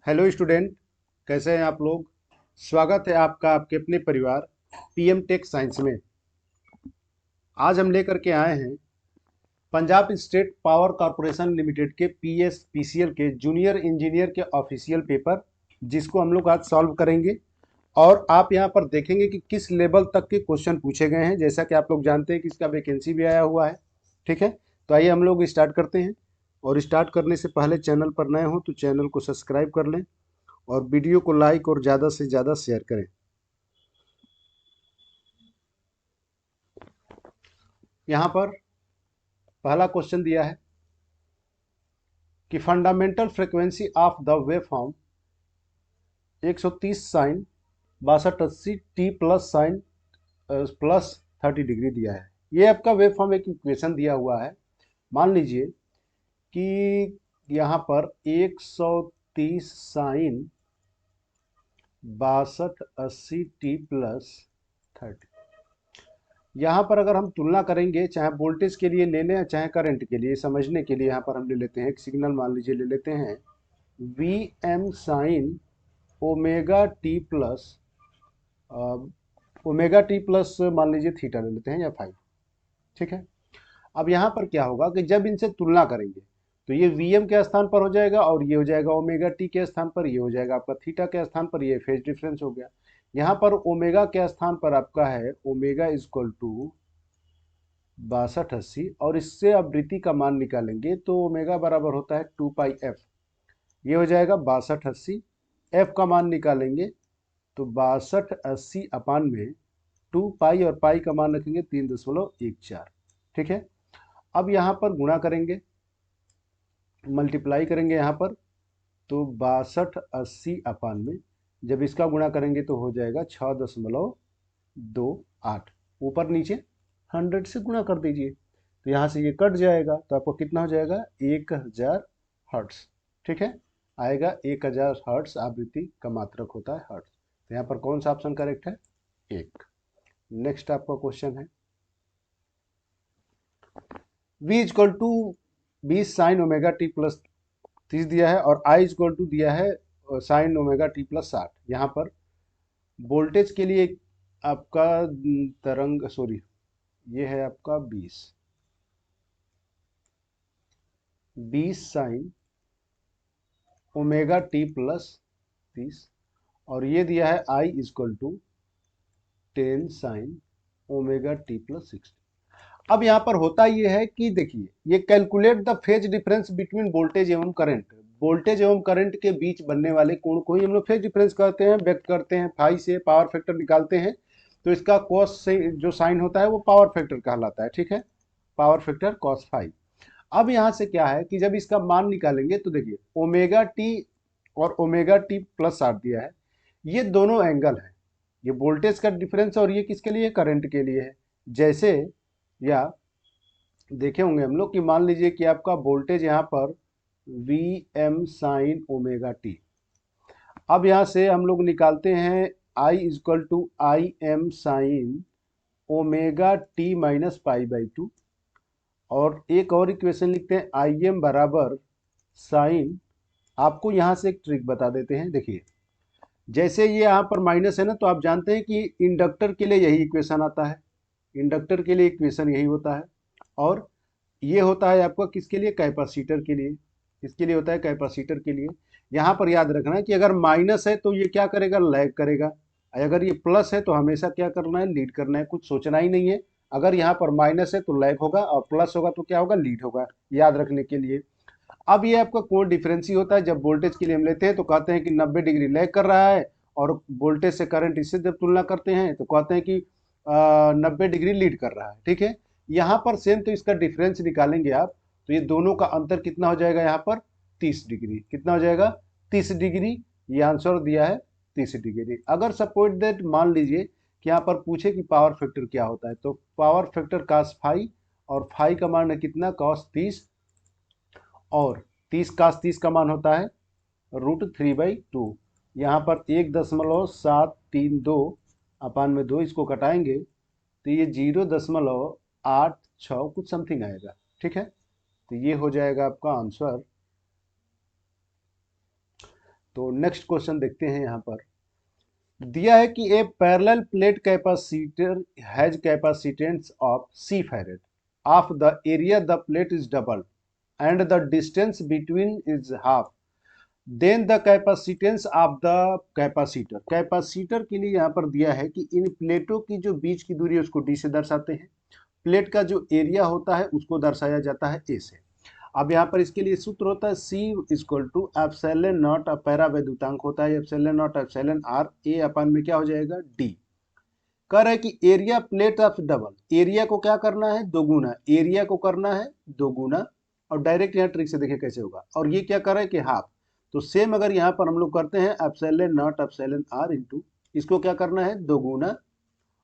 Hello student, कैसे हैं आप लोग। स्वागत है आपका आपके अपने परिवार पीएम टेक साइंस में। आज हम लेकर के आए हैं Punjab state power corporation limited के पीएसपीसीएल के जूनियर इंजीनियर के ऑफिशियल पेपर, जिसको हम लोग आज सॉल्व करेंगे। और आप यहाँ पर देखेंगे कि किस लेवल तक के क्वेश्चन पूछे गए हैं। जैसा कि आप लोग जानते हैं कि इसका वैकेंसी भी आया हुआ है। ठीक है, तो आइए हम लोग स्टार्ट करते हैं। और स्टार्ट करने से पहले चैनल पर नए हो तो चैनल को सब्सक्राइब कर लें और वीडियो को लाइक और ज़्यादा से ज़्यादा शेयर करें। यहाँ पर पहला क्वेश्चन दिया है कि fundamental frequency of the wave form 130 sine 6280 T plus sine plus 30 degree दिया है। ये आपका वेव फॉर्म एक इक्वेशन दिया हुआ है। मान लीजिए कि यहाँ पर 130 साइन 6280 टी प्लस 30। यहाँ पर अगर हम तुलना करेंगे, चाहे वोल्टेज के लिए ले लें चाहे करंट के लिए, समझने के लिए यहाँ पर हम ले लेते हैं एक सिग्नल, मान लीजिए ले लेते हैं V M sine omega T plus मान लीजिए थीटा ले लेते हैं या फाइव। ठीक है, अब यहाँ पर क्या होगा कि जब इनसे तुलना करेंगे तो ये वी एम के स्थान पर हो जाएगा और ये हो जाएगा ओमेगा टी के स्थान पर, ये हो जाएगा आपका थीटा के स्थान पर, ये फेज डिफरेंस हो गया। यहाँ पर ओमेगा के स्थान पर आपका है ओमेगा इजक्वल टू 6280, और इससे आवृत्ति का मान निकालेंगे तो ओमेगा बराबर होता है 2 पाई एफ। ये हो जाएगा 6280। एफ का मान निकालेंगे तो 6280 अपान में 2 पाई, और पाई का मान रखेंगे 3.14। ठीक है, अब यहाँ पर गुणा करेंगे, मल्टीप्लाई करेंगे यहाँ पर, तो 6280 अपान में जब इसका गुणा करेंगे तो हो जाएगा 6.28। ऊपर नीचे 100 से गुणा कर दीजिए तो यहाँ से ये कट जाएगा, तो आपको कितना हो जाएगा 1000 हर्ट्स। ठीक है, आएगा 1000 हर्ट्स आवृत्ति का मात्रक होता है हर्ट्स। तो यहाँ पर कौन सा ऑप्शन करेक्ट है? एक। नेक्स्ट आपका क्वेश्चन है v is equal to 20 sine omega T plus 30 दिया है और i इजक्वल टू दिया है साइन ओमेगा टी प्लस 60। यहाँ पर वोल्टेज के लिए आपका तरंग, सॉरी, ये है आपका 20 साइन ओमेगा टी प्लस 30, और ये दिया है i is equal to 10 sine omega T plus 60। अब यहाँ पर होता ये है कि देखिए, ये calculate the phase difference between voltage एवं करंट। वोल्टेज एवं करंट के बीच बनने वाले कोण को ही हम लोग फेज डिफरेंस कहते हैं, व्यक्त करते हैं फाई से, पावर फैक्टर निकालते हैं। तो इसका कॉस से जो साइन होता है वो पावर फैक्टर कहलाता है। ठीक है, पावर फैक्टर कॉस फाई। अब यहाँ से क्या है कि जब इसका मान निकालेंगे तो देखिए ओमेगा टी और ओमेगा टी प्लस 60 दिया है, ये दोनों एंगल है। ये वोल्टेज का डिफरेंस और ये किसके लिए? करंट के लिए है। जैसे या देखे होंगे हम लोग कि मान लीजिए कि आपका वोल्टेज यहाँ पर V M sine omega T. अब यहाँ से हम लोग निकालते हैं I equal to I M sine omega T minus pi by 2, और एक और इक्वेशन लिखते हैं आई एम बराबर साइन। आपको यहाँ से एक ट्रिक बता देते हैं, देखिए जैसे ये यहाँ पर माइनस है ना, तो आप जानते हैं कि इंडक्टर के लिए यही इक्वेशन आता है, इंडक्टर के लिए इक्वेशन यही होता है। और ये होता है आपका किसके लिए? कैपेसिटर के लिए। किसके लिए होता है? कैपेसिटर के लिए। यहाँ पर याद रखना है कि अगर माइनस है तो ये क्या करेगा? लैग करेगा। अगर ये प्लस है तो हमेशा क्या करना है? लीड करना है, कुछ सोचना ही नहीं है। अगर यहाँ पर माइनस है तो लैग होगा और प्लस होगा तो क्या होगा? लीड होगा, याद रखने के लिए। अब ये आपका कोण डिफरेंस ही होता है। जब वोल्टेज के लिए हम लेते हैं तो कहते हैं कि 90 डिग्री लैग कर रहा है, और वोल्टेज से करंट इससे जब तुलना करते हैं तो कहते हैं कि 90 डिग्री लीड कर रहा है। ठीक है, यहाँ पर सेम, तो इसका डिफरेंस निकालेंगे आप तो ये दोनों का अंतर कितना हो जाएगा? यहाँ पर 30 डिग्री। कितना हो जाएगा? 30 डिग्री। ये आंसर दिया है 30 डिग्री। अगर सपोज दैट मान लीजिए कि यहाँ पर पूछे कि पावर फैक्टर क्या होता है, तो पावर फैक्टर cos फाई, और फाई का मान है कितना? cos 30, और 30 cos 30 का मान होता है √3/2। यहाँ पर 1.732 अपान में 2, इसको कटाएंगे तो ये 0.86 कुछ समथिंग आएगा। ठीक है, तो ये हो जाएगा आपका आंसर तो नेक्स्ट क्वेश्चन देखते हैं। यहाँ पर दिया है कि a parallel plate capacitor has capacitance of C farad of the area the plate is double and the distance between is half, then the capacitance of the capacitor. Capacitor के लिए यहाँ पर दिया है कि इन प्लेटों की जो बीच की दूरी है उसको डी से दर्शाते हैं, प्लेट का जो एरिया होता है उसको दर्शाया जाता है ए से। अब यहाँ पर इसके लिए सूत्र होता है C equal to epsilon naught, पैरा वैद्युतांक होता है epsilon naught epsilon R, A upon में क्या हो जाएगा डी। कह रहा है कि area plate of double, area को क्या करना है दोगुना, एरिया को करना है दोगुना, और डायरेक्ट यहाँ ट्रिक से देखिए कैसे होगा। और ये क्या कर रहा है कि हाफ, तो सेम अगर यहाँ पर हम लोग करते हैं epsilon naught epsilon R into, इसको क्या करना है दोगुना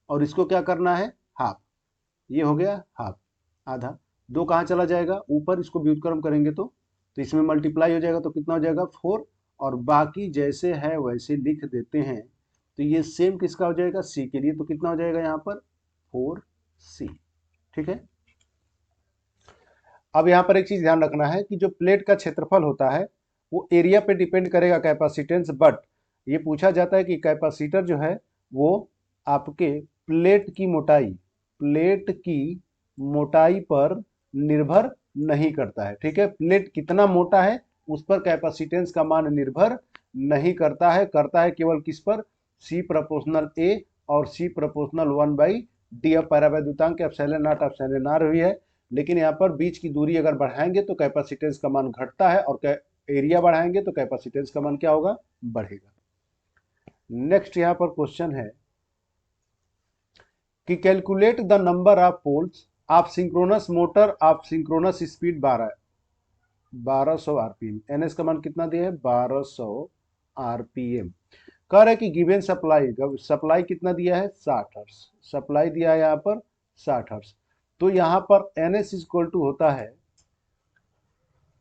और इसको क्या करना है हाफ, ये हो गया हाफ, आधा, दो कहाँ चला जाएगा ऊपर, इसको व्युत्क्रम करेंगे तो इसमें मल्टीप्लाई हो जाएगा, तो कितना हो जाएगा 4, और बाकी जैसे है वैसे लिख देते हैं। तो ये सेम किसका हो जाएगा सी के लिए, तो कितना हो जाएगा यहाँ पर 4C। ठीक है। अब यहाँ पर एक चीज ध्यान रखना है कि जो प्लेट का क्षेत्रफल होता है वो एरिया पे डिपेंड करेगा कैपेसिटेंस, बट ये पूछा जाता है कि कैपेसिटर जो है वो आपके प्लेट की मोटाई पर निर्भर नहीं करता है। ठीक है, प्लेट कितना मोटा है उस पर कैपेसिटेंस का मान निर्भर नहीं करता है, करता है केवल किस पर, C प्रोपोर्शनल A और C प्रोपोर्शनल 1/d। अब पैरावैद्युतांक एप्सिलॉन नॉट एप्सिलॉन आर हुई है, लेकिन यहाँ पर बीच की दूरी अगर बढ़ाएंगे तो कैपेसिटेंस का मान घटता है, और एरिया बढ़ाएंगे तो कैपेसिटेंस का मान क्या होगा बढ़ेगा। नेक्स्ट यहाँ पर क्वेश्चन है कि calculate the number of poles of synchronous motor of synchronous speed 1200 RPM. NS का मान कितना दिया है 1200 आरपीएम। कह रहा है कि गिवन सप्लाई कितना दिया है 60 हर्ट्ज, सप्लाई दिया है यहाँ पर 60 हर्ट्ज। तो यहाँ पर एनएस इक्वल टू होता है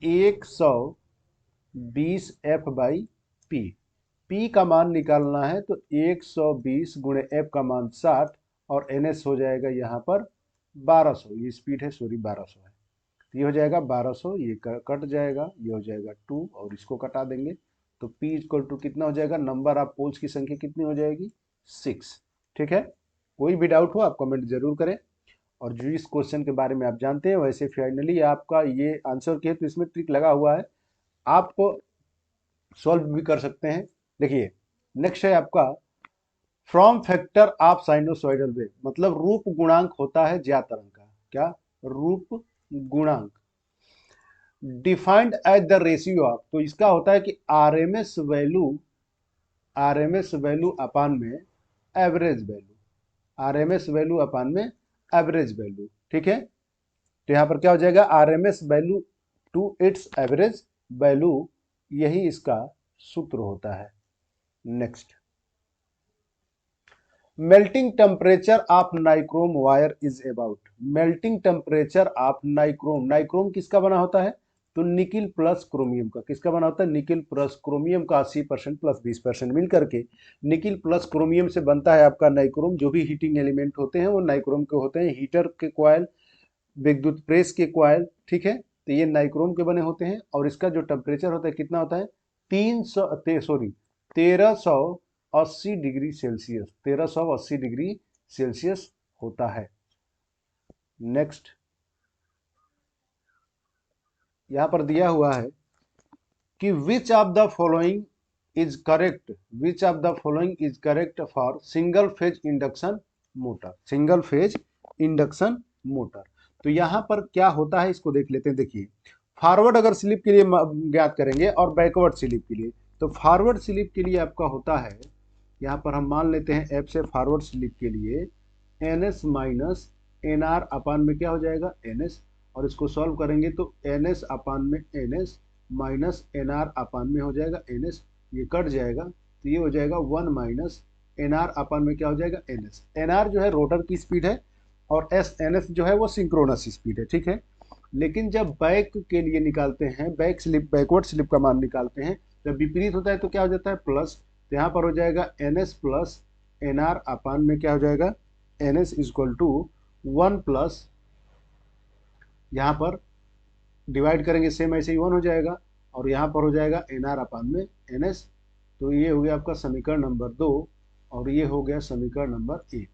120 एफ बाई पी, पी का मान निकालना है तो 120 गुणे एफ का मान 60 और एनएस हो जाएगा यहाँ पर 1200, ये स्पीड है सॉरी 1200 है, तो ये हो जाएगा 1200, ये कट जाएगा, ये हो जाएगा 2 और इसको कटा देंगे तो P इक्वल टू कितना हो जाएगा, नंबर ऑफ पोल्स की संख्या कितनी हो जाएगी 6। ठीक है, कोई भी डाउट हो आप कमेंट जरूर करें। और जो इस क्वेश्चन के बारे में आप जानते हैं वैसे फाइनली आपका ये आंसर किया तो इसमें ट्रिक लगा हुआ है, आप सॉल्व भी कर सकते हैं। देखिए नेक्स्ट है आपका from factor of sinusoidal wave, मतलब रूप गुणांक होता है ज्या तरंग का, क्या रूप गुणांक, defined as the ratio of, तो इसका होता है कि आरएमएस वैल्यू अपान में average value, RMS value upon में एवरेज वैल्यू। ठीक है, तो यहां पर क्या हो जाएगा RMS value to its average value, यही इसका सूत्र होता है। Next, melting temperature of nichrome wire is about, melting temperature of nichrome, nichrome किसका बना होता है तो निकिल प्लस क्रोमियम का, किसका बना होता है निकिल प्लस क्रोमियम का 80% प्लस 20% मिलकर के निकिल प्लस क्रोमियम से बनता है आपका नाइक्रोम। जो भी हीटिंग एलिमेंट होते हैं वो नाइक्रोम के होते हैं, हीटर के कॉइल, विद्युत प्रेस के कॉइल। ठीक है, तो ये नाइक्रोम के बने होते हैं और इसका जो टेम्परेचर होता है कितना होता है 1380 डिग्री सेल्सियस, 1380 डिग्री सेल्सियस होता है। नेक्स्ट, यहां पर दिया हुआ है कि विच of the following is correct, which of the following is correct for single phase induction motor, single phase induction motor. तो यहां पर क्या होता है इसको देख लेते हैं। देखिए फॉरवर्ड अगर स्लिप के लिए ज्ञात करेंगे और बैकवर्ड स्लिप के लिए, तो फॉरवर्ड स्लिप के लिए आपका होता है, यहाँ पर हम मान लेते हैं एफ से फॉरवर्ड स्लिप के लिए NS माइनस NR अपान में क्या हो जाएगा NS, और इसको सॉल्व करेंगे तो NS अपान में NS माइनस NR अपान में हो जाएगा NS, ये कट जाएगा तो ये हो जाएगा 1 माइनस NR अपान में क्या हो जाएगा NS। NR जो है रोटर की स्पीड है और NS जो है वो सिंक्रोनस स्पीड है। ठीक है, लेकिन जब बैक के लिए निकालते हैं, बैक स्लिप बैकवर्ड स्लिप का मान निकालते हैं, जब विपरीत होता है तो क्या हो जाता है प्लस, तो यहाँ पर हो जाएगा NS प्लस NR अपान में क्या हो जाएगा NS इक्वल टू 1 प्लस, यहाँ पर डिवाइड करेंगे सेम ऐसे ही 1 हो जाएगा और यहाँ पर हो जाएगा NR अपान में NS तो ये हो गया आपका समीकरण नंबर 2 और ये हो गया समीकरण नंबर 1।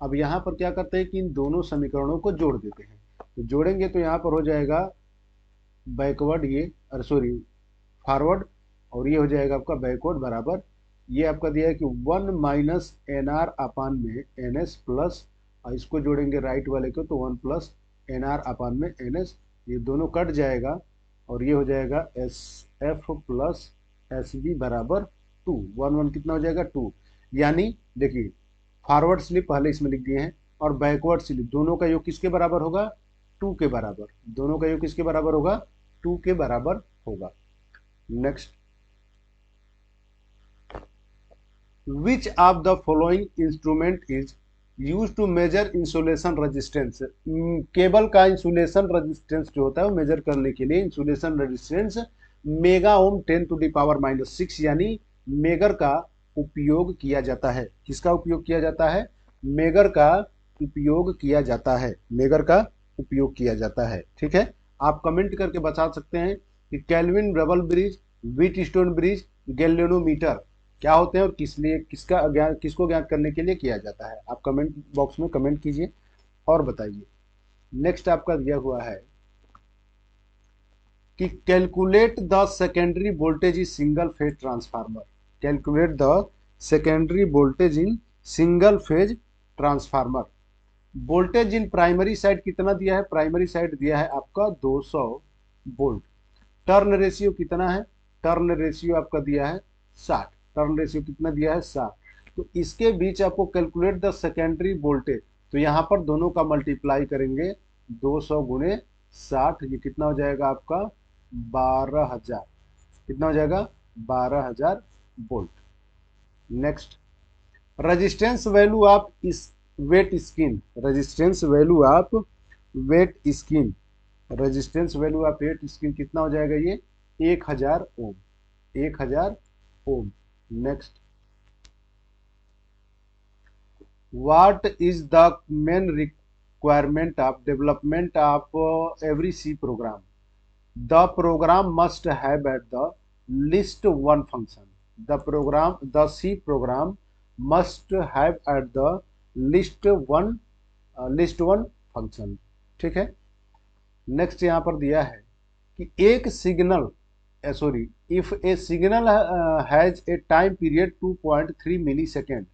अब यहाँ पर क्या करते हैं कि इन दोनों समीकरणों को जोड़ देते हैं। तो जोड़ेंगे तो यहाँ पर हो जाएगा बैकवर्ड ये, अरे सॉरी फॉरवर्ड, और ये हो जाएगा आपका बैकवर्ड बराबर, ये आपका दिया है कि 1 माइनस एन आर अपान में एन एस प्लस, और इसको जोड़ेंगे राइट वाले को तो 1 प्लस एन आर अपान में एन एस, ये दोनों कट जाएगा और ये हो जाएगा S F plus S B बराबर 2। 1 1 कितना हो जाएगा 2, यानी देखिए फॉरवर्ड स्लिप पहले इसमें लिख दिए हैं और बैकवर्ड स्लिप दोनों का योग किसके बराबर होगा, 2 के बराबर। दोनों का योग किसके बराबर होगा, 2 के बराबर होगा। Next, which of the following instrument is use to measure insulation resistance. Cable का इंसुलेशन रेजिस्टेंस जो होता है वो मेजर करने के लिए इंसुलेशन रेजिस्टेंस मेगा ओम 10⁻⁻⁶ यानी मेगर का उपयोग किया जाता है। किसका उपयोग किया जाता है, मेगर का उपयोग किया जाता है, मेगर का उपयोग किया जाता है। ठीक है, आप कमेंट करके बता सकते हैं कि Kelvin double bridge, Wheatstone bridge, galvanometer क्या होते हैं और किस लिए, किसका ज्ञान, किसको ज्ञात करने के लिए किया जाता है। आप कमेंट बॉक्स में कमेंट कीजिए और बताइए। नेक्स्ट आपका दिया हुआ है कि calculate the secondary voltage in single phase transformer. Calculate the secondary voltage in single phase transformer. Voltage in primary side कितना दिया है, प्राइमरी साइड दिया है आपका 200 वोल्ट। टर्न रेशियो कितना है, टर्न रेशियो आपका दिया है 60। टर्न रेशियो कितना दिया है 60। तो इसके बीच आपको कैलकुलेट द सेकेंडरी वोल्टेज, तो यहाँ पर दोनों का मल्टीप्लाई करेंगे 200 गुणे 60, ये कितना हो जाएगा आपका 12,000। कितना हो जाएगा 12,000 volt. Next, resistance value of इस wet skin, resistance value of wet skin, resistance value of wet skin कितना हो जाएगा, ये 1000 ohm, 1000 ohm. Next, what is the main requirement of development of every C program. The program must have at the least one function. The program, the C program must have at the least one function. ठीक है, next यहां पर दिया है कि एक signal, sorry, if a signal has a time period 2.3 millisecond,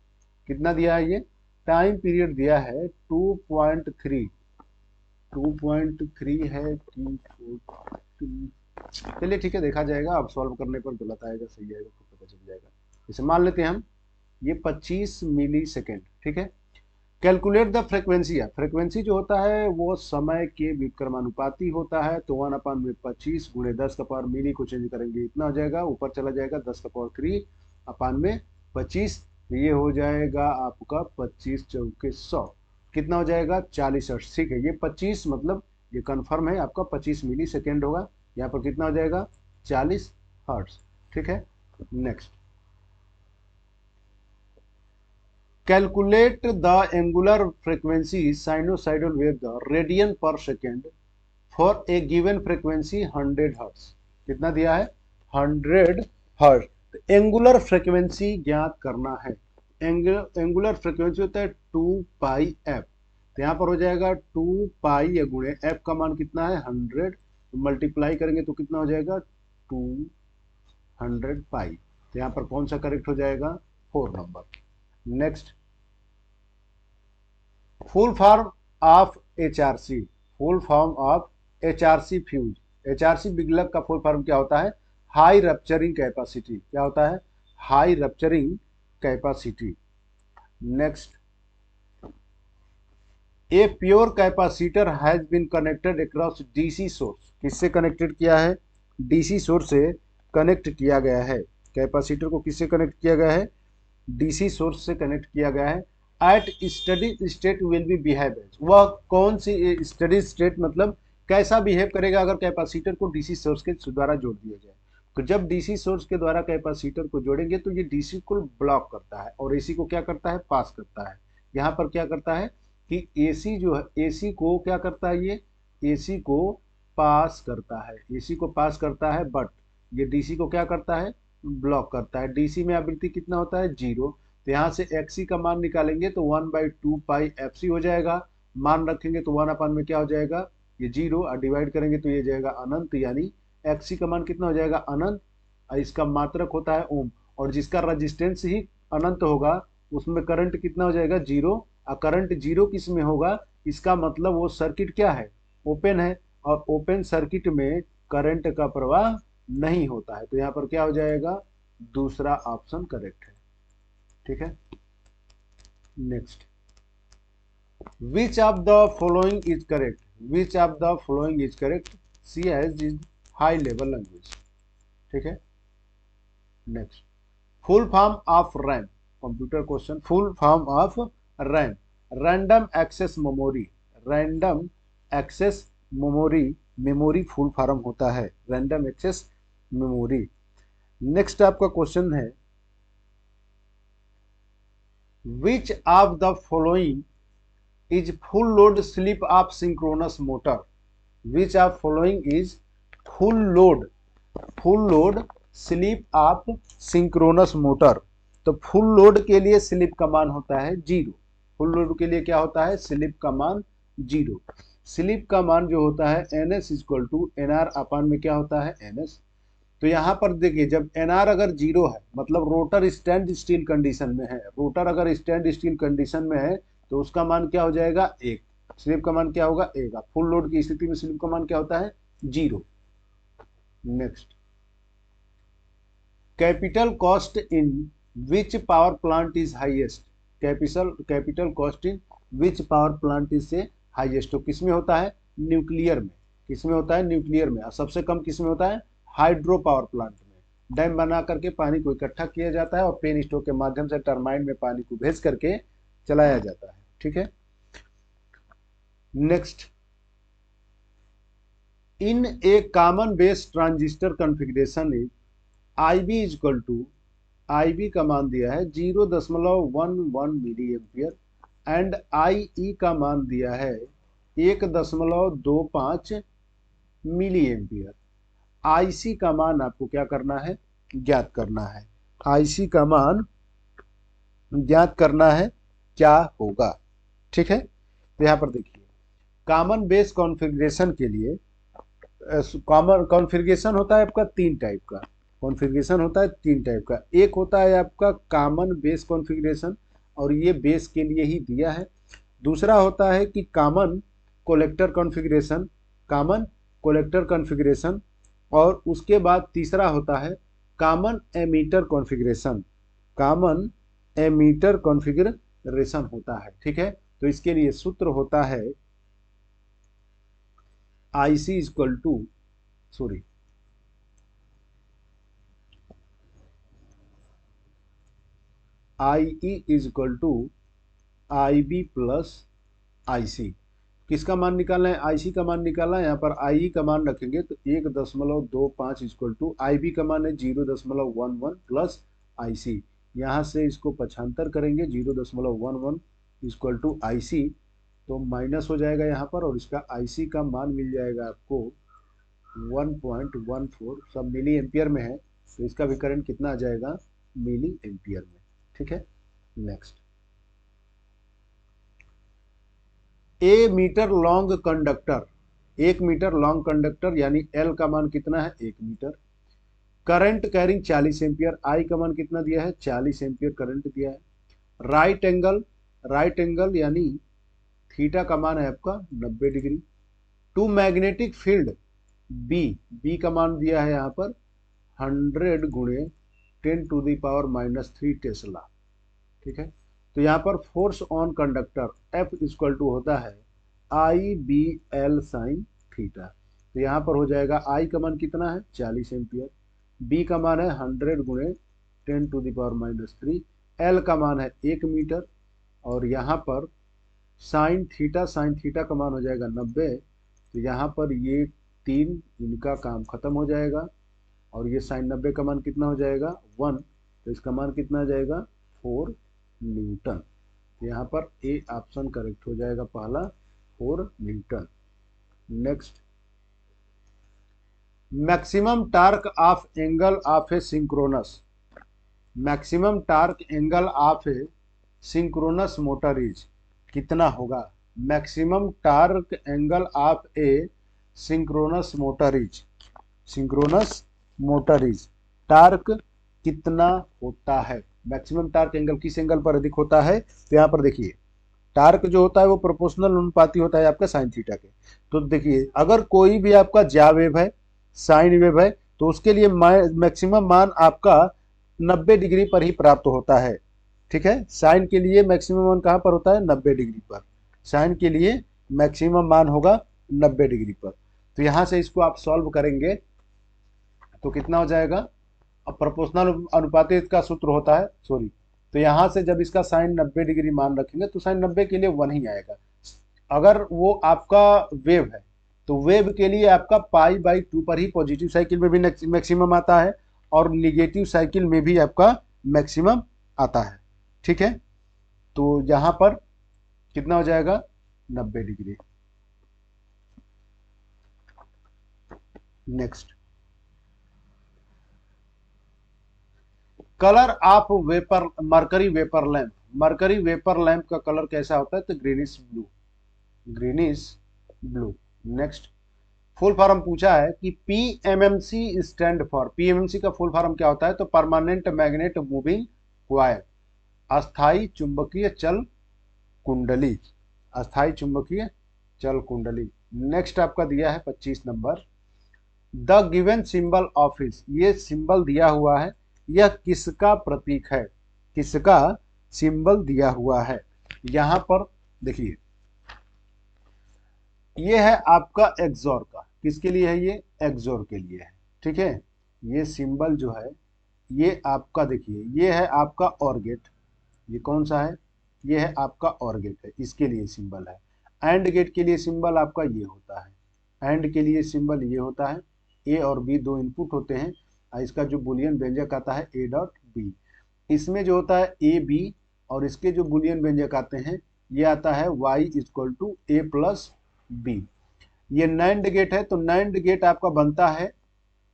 कितना दिया है, ये टाइम पीरियड दिया है 2.3, 2.3 है कि, चलिए ठीक है देखा जाएगा, अब सॉल्व करने पर गलत आएगा सही आएगा तो पता चल जाएगा। इसे मान लेते हैं हम ये 25 मिली सेकेंड। ठीक है, कैलकुलेट द फ्रीक्वेंसी है, फ्रीक्वेंसी जो होता है वो समय के व्युत्क्रमानुपाती होता है, तो 1/25 गुणे 10 का पावर मिली को चेंज करेंगे इतना हो जाएगा, ऊपर चला जाएगा 10 का पावर 3 अपान में 25, ये हो जाएगा आपका 25 चौके 100, कितना हो जाएगा 40 हर्ट्ज। ठीक है, ये 25 मतलब ये कंफर्म है आपका 25 मिली सेकेंड होगा, यहाँ पर कितना हो जाएगा 40 हर्ट्ज। ठीक है, next, calculate the angular frequency sinusoidal wave the radian per second for a given frequency 100 hertz. कितना दिया है 100 हर्ट्ज। एंगुलर फ्रीक्वेंसी ज्ञात करना है, एंगुलर फ्रीक्वेंसी होता है 2 पाई एफ, तो यहाँ पर हो जाएगा 2 पाई या गुणे एफ का मान कितना है 100, तो मल्टीप्लाई करेंगे तो कितना हो जाएगा 200 पाई, तो यहाँ पर कौन सा करेक्ट हो जाएगा 4 number. Next, full form of HRC, full form of HRC fuse. HRC बिगलक का फुल फॉर्म क्या होता है, हाई रप्चरिंग कैपेसिटी, क्या होता है high rupturing capacity. Next, a pure capacitor has been connected across DC source, किससे कनेक्टेड किया है, डीसी सोर्स से कनेक्ट किया गया है। कैपेसिटर को किससे कनेक्ट किया गया है, डीसी सोर्स से कनेक्ट किया गया है। At steady state will be behave as, वह कौन सी स्टडी स्टेट मतलब कैसा बिहेव करेगा अगर कैपेसिटर को डीसी सोर्स के द्वारा जोड़ दिया जाए। तो जब डीसी सोर्स के द्वारा कैपेसिटर को जोड़ेंगे तो ये डीसी को ब्लॉक करता है और एसी को क्या करता है पास करता है। यहाँ पर क्या करता है कि एसी जो है, एसी को क्या करता है, ये एसी को पास करता है, एसी को पास करता है, बट ये डीसी को क्या करता है ब्लॉक करता है। डीसी में आवृत्ति कितना होता है 0। तो यहाँ से एक्सी का मान निकालेंगे तो 1/2 पाई एफ सी हो जाएगा। मान रखेंगे तो 1/, में क्या हो जाएगा ये 0, और डिवाइड करेंगे तो ये जाएगा अनंत, यानी एक्सी का मान कितना हो जाएगा अनंत। और इसका मात्रक होता है ओम, और जिसका रजिस्टेंस ही अनंत होगा उसमें करंट कितना हो जाएगा 0। और करंट 0 किस में होगा, इसका मतलब वो सर्किट क्या है ओपन है, और ओपन सर्किट में करंट का प्रवाह नहीं होता है। तो यहाँ पर क्या हो जाएगा दूसरा ऑप्शन करेक्ट है। ठीक है, next, which of the following is correct, which of the following is correct, C as is high level language. ठीक है, next, full form of RAM, computer question, full form of RAM, random access memory, random access memory, memory full form होता है random access memory. Next आपका question है, which of the following is full load slip of synchronous motor, which of following is full load slip of synchronous motor। तो full load के लिए slip का मान होता है 0, फुल लोड के लिए क्या होता है स्लिप का मान 0। स्लिप का मान जो होता है NS इक्वल टू NR अपान में क्या होता है NS। तो यहाँ पर देखिए जब NR अगर 0 है मतलब रोटर स्टैंड स्टिल कंडीशन में है, रोटर अगर स्टैंड स्टिल कंडीशन में है तो उसका मान क्या हो जाएगा 1, स्लिप का मान क्या होगा 1। फुल लोड की स्थिति में स्लिप का मान क्या होता है 0। Next, capital cost in which power plant is highest, capital cost in which power plant is से हाईएस्ट। तो किसमें होता है न्यूक्लियर में, किसमें होता है न्यूक्लियर में, और सबसे कम किसमें होता है हाइड्रो पावर प्लांट में। डैम बना करके पानी को इकट्ठा किया जाता है और पेन स्टोक के माध्यम से टरबाइन में पानी को भेज करके चलाया जाता है। ठीक है, next, in a common base transistor configuration is IB equal to, IB का मान दिया है 0.11 मिली एम्पियर एंड IE का मान दिया है 1.25 मिली एम्पियर। IC का मान आपको क्या करना है ज्ञात करना है, IC का मान ज्ञात करना है क्या होगा। ठीक है, तो यहां पर देखिए कॉमन बेस कॉन्फ़िगरेशन के लिए कॉमन कॉन्फ़िगरेशन होता है आपका 3 टाइप का, कॉन्फ़िगरेशन होता है 3 टाइप का। एक होता है आपका कॉमन बेस कॉन्फ़िगरेशन और ये बेस के लिए ही दिया है। दूसरा होता है कि common collector configuration, common collector configuration, और उसके बाद तीसरा होता है common ammeter configuration, common ammeter configuration होता है। ठीक है, तो इसके लिए सूत्र होता है IC equal to IE is equal to IB plus IC। किसका मान निकालना है IC का मान निकालना है। यहाँ पर IE का मान रखेंगे तो 1.25 इक्वल टू IB का मान है 0.11 प्लस IC। यहाँ से इसको पक्षांतर करेंगे 0.11 इक्वल टू IC तो माइनस हो जाएगा यहाँ पर, और इसका IC का मान मिल जाएगा आपको 1.14, सब मिली एम्पियर में है तो इसका भी करंट कितना आ जाएगा मिली एम्पियर में। ठीक है, next, a metre long conductor, 1 metre long conductor यानी L का मान कितना है 1 metre, current carrying 40 ampere, I का मान कितना दिया है 40 एम्पियर करंट दिया है। राइट एंगल यानी थीटा का मान है आपका 90 degree. To magnetic field B का मान दिया है यहाँ पर 100 गुणे 10⁻³ टेस्ला। ठीक है, तो यहाँ पर force on conductor F equal to होता है IBL साइन थीटा। तो यहाँ पर हो जाएगा I का मान कितना है 40 एम्पियर, B का मान है 100 गुणे 10⁻³ L का मान है 1 मीटर, और यहाँ पर साइन थीटा का मान हो जाएगा 90। तो यहाँ पर ये 3 इनका काम खत्म हो जाएगा, और ये साइन 90 का मान कितना हो जाएगा 1, तो इसका मान कितना आ जाएगा 4 न्यूटन। तो यहाँ पर ए ऑप्शन करेक्ट हो जाएगा पहला 4 Newton. Next, maximum torque of angle of a synchronous, maximum torque angle of a synchronous motor is कितना होगा? Maximum torque angle of a synchronous motor is, synchronous motor is torque कितना होता है? Maximum torque angle किस angle पर अधिक होता है? तो यहाँ पर देखिए टार्क जो होता है वो प्रोपोर्शनल अनुपाती होता है आपका साइन थीटा के। तो देखिए अगर कोई भी आपका ज्या वेव है, साइन वेव है, तो उसके लिए मैक्सिमम मान आपका 90 डिग्री पर ही प्राप्त होता है। ठीक है, साइन के लिए मैक्सिमम मान कहाँ पर होता है? 90 डिग्री पर। साइन के लिए मैक्सिमम मान होगा 90 डिग्री पर। तो यहाँ से इसको आप सॉल्व करेंगे तो कितना हो जाएगा? अब प्रोपोर्शनल अनुपातित का सूत्र होता है, सॉरी, तो यहाँ से जब इसका साइन 90 डिग्री मान रखेंगे तो साइन 90 के लिए 1 ही आएगा। अगर वो आपका वेव है तो वेव के लिए आपका π/2 पर ही पॉजिटिव साइकिल में भी मैक्सिमम आता है और निगेटिव साइकिल में भी आपका मैक्सिमम आता है। ठीक है, तो यहाँ पर कितना हो जाएगा? 90 degree. Next, colour of vapour mercury vapour lamp, mercury vapour lamp का कलर कैसा होता है? तो greenish blue, greenish blue. Next, full form पूछा है कि पीएमएमसी स्टैंड फॉर, पीएमएमसी का फुल फॉर्म क्या होता है? तो परमानेंट मैग्नेट मूविंग कॉइल, अस्थाई चुंबकीय चल कुंडली, अस्थाई चुंबकीय चल कुंडली। नेक्स्ट आपका दिया है 25 number, the given symbol of is, ये सिंबल दिया हुआ है, यह किसका प्रतीक है? किसका सिंबल दिया हुआ है? यहां पर देखिए ये है आपका एक्सोर का, किसके लिए है? ये एक्सोर के लिए है। ठीक है, ये सिंबल जो है ये आपका देखिए ये है आपका ऑर गेट, ये कौन सा है? ये है आपका ऑर गेट है, इसके लिए सिंबल है। एंड गेट के लिए सिंबल आपका ये होता है, एंड के लिए सिंबल ये होता है। ए और बी दो इनपुट होते हैं, इसका जो बुलियन व्यंजक आता है ए डॉट बी, इसमें जो होता है ए बी, और इसके जो बुलियन व्यंजक आते हैं ये आता है y equal to A plus B. ये नैंड गेट है, तो नैंड गेट आपका बनता है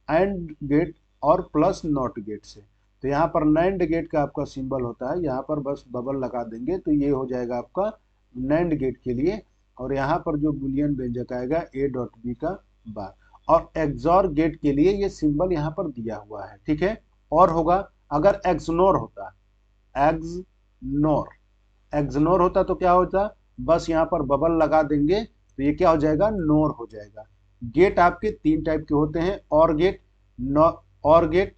एंड गेट और प्लस नॉट गेट से। तो यहाँ पर नैंड गेट का आपका सिंबल होता है, यहाँ पर बस बबल लगा देंगे तो ये हो जाएगा आपका नैंड गेट के लिए, और यहाँ पर जो बुलियन व्यंजक आएगा ए डॉट बी का बार, और एक्सॉर गेट के लिए ये सिंबल यहाँ पर दिया हुआ है। ठीक है, और होगा अगर एक्सनोर होता, एक्सनोर, एक्सनोर होता तो क्या होता? बस यहाँ पर बबल लगा देंगे तो ये क्या हो जाएगा? नोर हो जाएगा। गेट आपके 3 टाइप के होते हैं, और गेट, और गेट,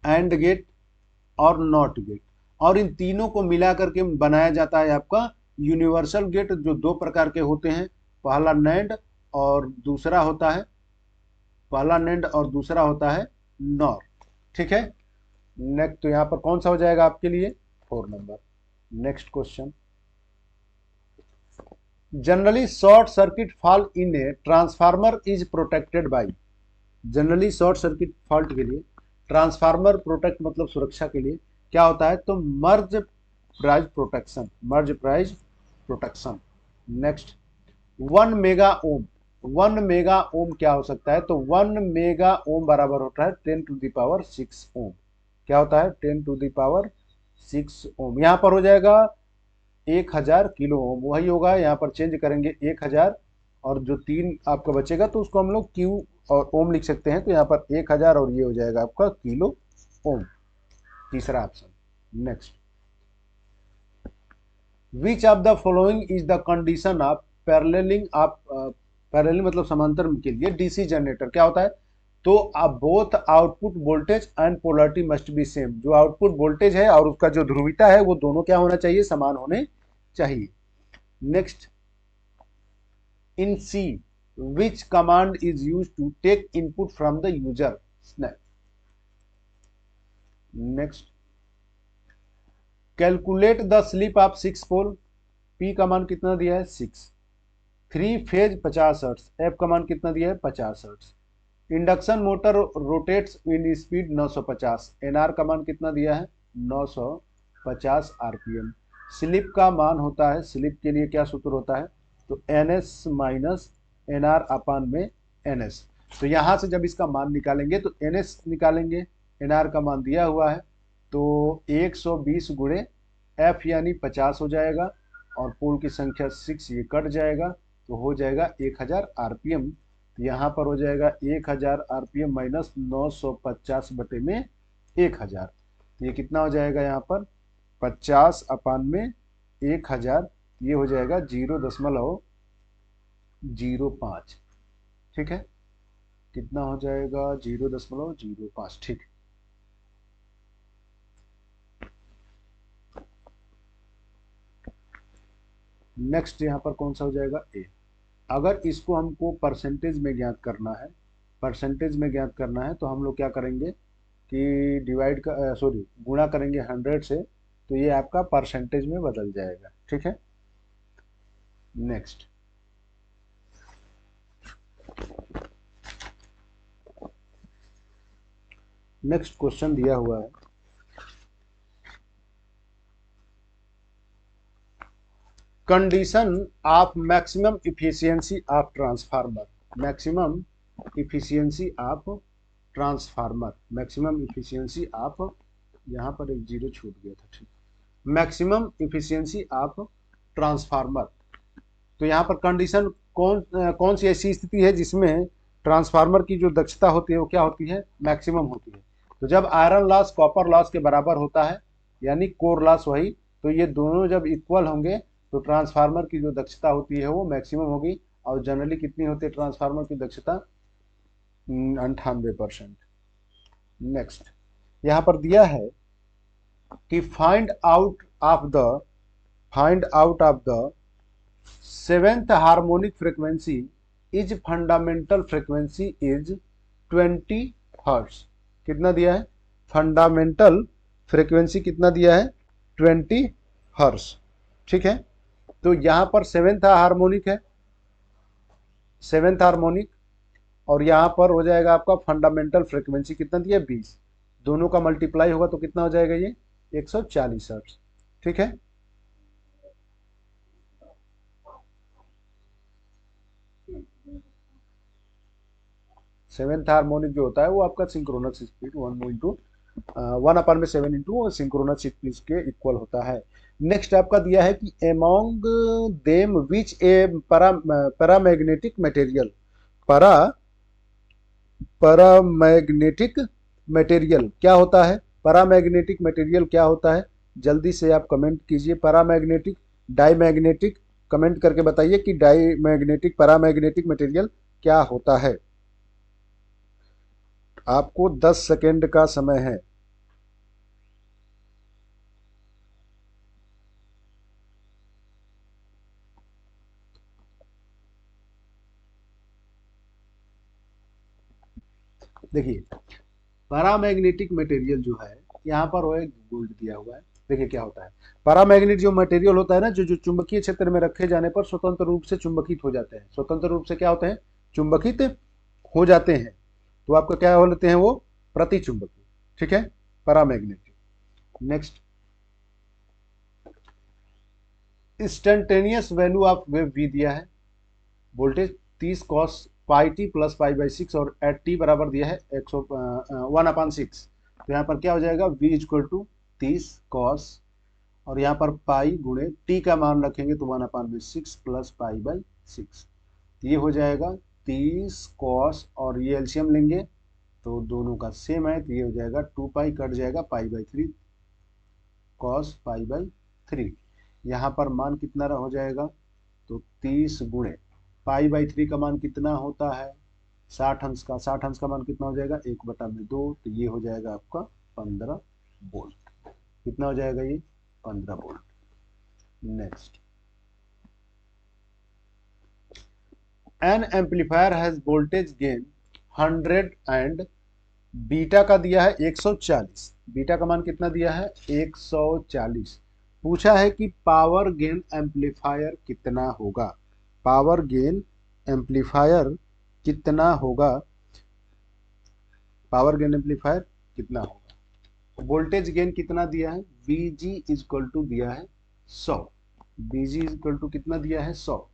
एंड गेट और नॉट गेट, और इन तीनों को मिला करके बनाया जाता है आपका यूनिवर्सल गेट, जो 2 प्रकार के होते हैं, पहला नैंड और दूसरा होता है, पहला नैंड और दूसरा होता है नॉर। ठीक है, नेक्स्ट, तो यहां पर कौन सा हो जाएगा आपके लिए? 4 number. Next question, generally short circuit fault in a transformer is protected by, generally short circuit fault के लिए ट्रांसफार्मर प्रोटेक्ट मतलब सुरक्षा के लिए क्या होता है? तो Merz Price protection, Merz Price protection. Next, 1 mega ohm, 1 mega ohm क्या हो सकता है? तो 1 मेगा ओम बराबर होता है 10 टू द पावर 6 ओम। क्या होता है? 10 टू द पावर 6 ओम। यहाँ पर हो जाएगा 1000 किलो ओम, वही होगा, यहाँ पर चेंज करेंगे 1000, और जो 3 आपका बचेगा तो उसको हम लोग क्यू और ओम लिख सकते हैं, तो यहाँ पर 1000 और ये हो जाएगा आपका किलो ओम, तीसरा option. Next, which of the following is the condition of paralleling of, parallel मतलब समांतर के लिए डीसी जनरेटर क्या होता है? तो both output voltage and polarity must be same, जो आउटपुट वोल्टेज है और उसका जो ध्रुवीयता है वो दोनों क्या होना चाहिए? समान होने चाहिए। Next, in C which command is used to take input from the user? Snap. Next, calculate the slip of 6 pole, P का मान कितना दिया है? 6, 3 फेज 50 हर्ट्ज, F का मान कितना दिया है? 50 hertz. Induction motor rotates in speed 950, NR का मान कितना दिया है? 950 RPM। स्लिप का मान होता है, स्लिप के लिए क्या सूत्र होता है? तो NS माइनस NR अपान में NS। तो यहां से जब इसका मान निकालेंगे तो NS निकालेंगे, NR का मान दिया हुआ है, तो 120 गुणे F यानी 50 हो जाएगा, और पोल की संख्या 6 ये कट जाएगा, तो हो जाएगा 1000 RPM। तो यहाँ पर हो जाएगा 1000 RPM माइनस 950 बटे में 1000, तो ये कितना हो जाएगा यहाँ पर 50 अपान में 1000, ये हो जाएगा 0.05। ठीक है, कितना हो जाएगा 0.05। ठीक, नेक्स्ट यहाँ पर कौन सा हो जाएगा ए। अगर इसको हमको परसेंटेज में ज्ञात करना है, परसेंटेज में ज्ञात करना है, तो हम लोग क्या करेंगे कि डिवाइड का सॉरी गुणा करेंगे 100 से, तो ये आपका परसेंटेज में बदल जाएगा। ठीक है, नेक्स्ट नेक्स्ट क्वेश्चन दिया हुआ है, condition of maximum efficiency of transformer, maximum efficiency of transformer, maximum efficiency of, यहाँ पर एक जीरो छूट गया था। ठीक, मैक्सिमम इफिशियंसी ऑफ ट्रांसफार्मर। तो यहाँ पर कंडीशन कौन सी ऐसी स्थिति है जिसमें ट्रांसफार्मर की जो दक्षता होती है वो क्या होती है, मैक्सिमम होती है। तो जब आयरन लॉस कॉपर लॉस के बराबर होता है, यानी कोर लॉस वही, तो ये दोनों जब इक्वल होंगे तो ट्रांसफार्मर की जो दक्षता होती है वो मैक्सिमम होगी। और जनरली कितनी होती है ट्रांसफार्मर की दक्षता, 98%। नेक्स्ट यहाँ पर दिया है कि find out of the seventh harmonic frequency is fundamental frequency is 20 hertz. कितना दिया है, फंडामेंटल फ्रीक्वेंसी कितना दिया है, 20 हर्ट्ज। ठीक है, तो यहां पर सेवेंथ हार्मोनिक है, सेवेंथ हार्मोनिक, और यहां पर हो जाएगा आपका फंडामेंटल फ्रीक्वेंसी कितना दिया है, 20, दोनों का मल्टीप्लाई होगा तो कितना हो जाएगा ये 140 हर्ट्ज। ठीक है, सेवेंथ हार्मोनिक जो होता है वो आपका synchronous speed 1/7 into synchronous speed के इक्वल होता है। नेक्स्ट आपका दिया है कि among them which A paramagnetic material, paramagnetic material क्या होता है, पैरामैग्नेटिक मटेरियल क्या होता है, जल्दी से आप कमेंट कीजिए। पैरामैग्नेटिक, डाईमैग्नेटिक, कमेंट करके बताइए कि डाईमैग्नेटिक पैरामैग्नेटिक मटेरियल क्या होता है। आपको 10 सेकेंड का समय है। देखिए पैरामैग्नेटिक मटेरियल जो है, यहाँ पर वो एक गोल्ड दिया हुआ है। देखिए क्या होता है, पैरामैग्नेट जो मटेरियल होता है ना, जो जो चुंबकीय क्षेत्र में रखे जाने पर स्वतंत्र रूप से चुंबकित हो जाते हैं, स्वतंत्र रूप से क्या होते हैं, चुंबकित हो जाते हैं, तो आपका क्या हो लेते हैं वो प्रति चुंबकीय। ठीक है, paramagnetic. Next, instantaneous value of wave V दिया है, voltage 30 cos pi T plus pi by 6, और एट टी बराबर दिया है 1/6। तो यहाँ पर क्या हो जाएगा, v इक्वल टू 30 कॉस, और यहाँ पर पाई गुणे टी का मान रखेंगे तो 1/6 प्लस पाई बाई 6, ये हो जाएगा 30 कॉस, और ये एलसीएम लेंगे तो दोनों का सेम है, तो ये हो जाएगा 2 पाई कट जाएगा pi by 3 cos pi by 3। यहाँ पर मान कितना हो जाएगा, तो 30 गुणे पाई बाई 3 का मान कितना होता है 60 अंश का, 60 अंश का मान कितना हो जाएगा 1/2, तो ये हो जाएगा आपका 15 वोल्ट। कितना हो जाएगा ये 15 volt. Next, N amplifier has voltage gain 100 and beta का दिया है 140, बीटा का मान कितना दिया है 140। पूछा है कि पावर गेन एम्पलीफायर कितना होगा, पावर गेन एम्पलीफायर कितना होगा, पावर गेन एम्पलीफायर कितना होगा। वोल्टेज गेन कितना दिया है, Vg इक्वल टू दिया है 100, Vg इक्वल टू कितना दिया है 100,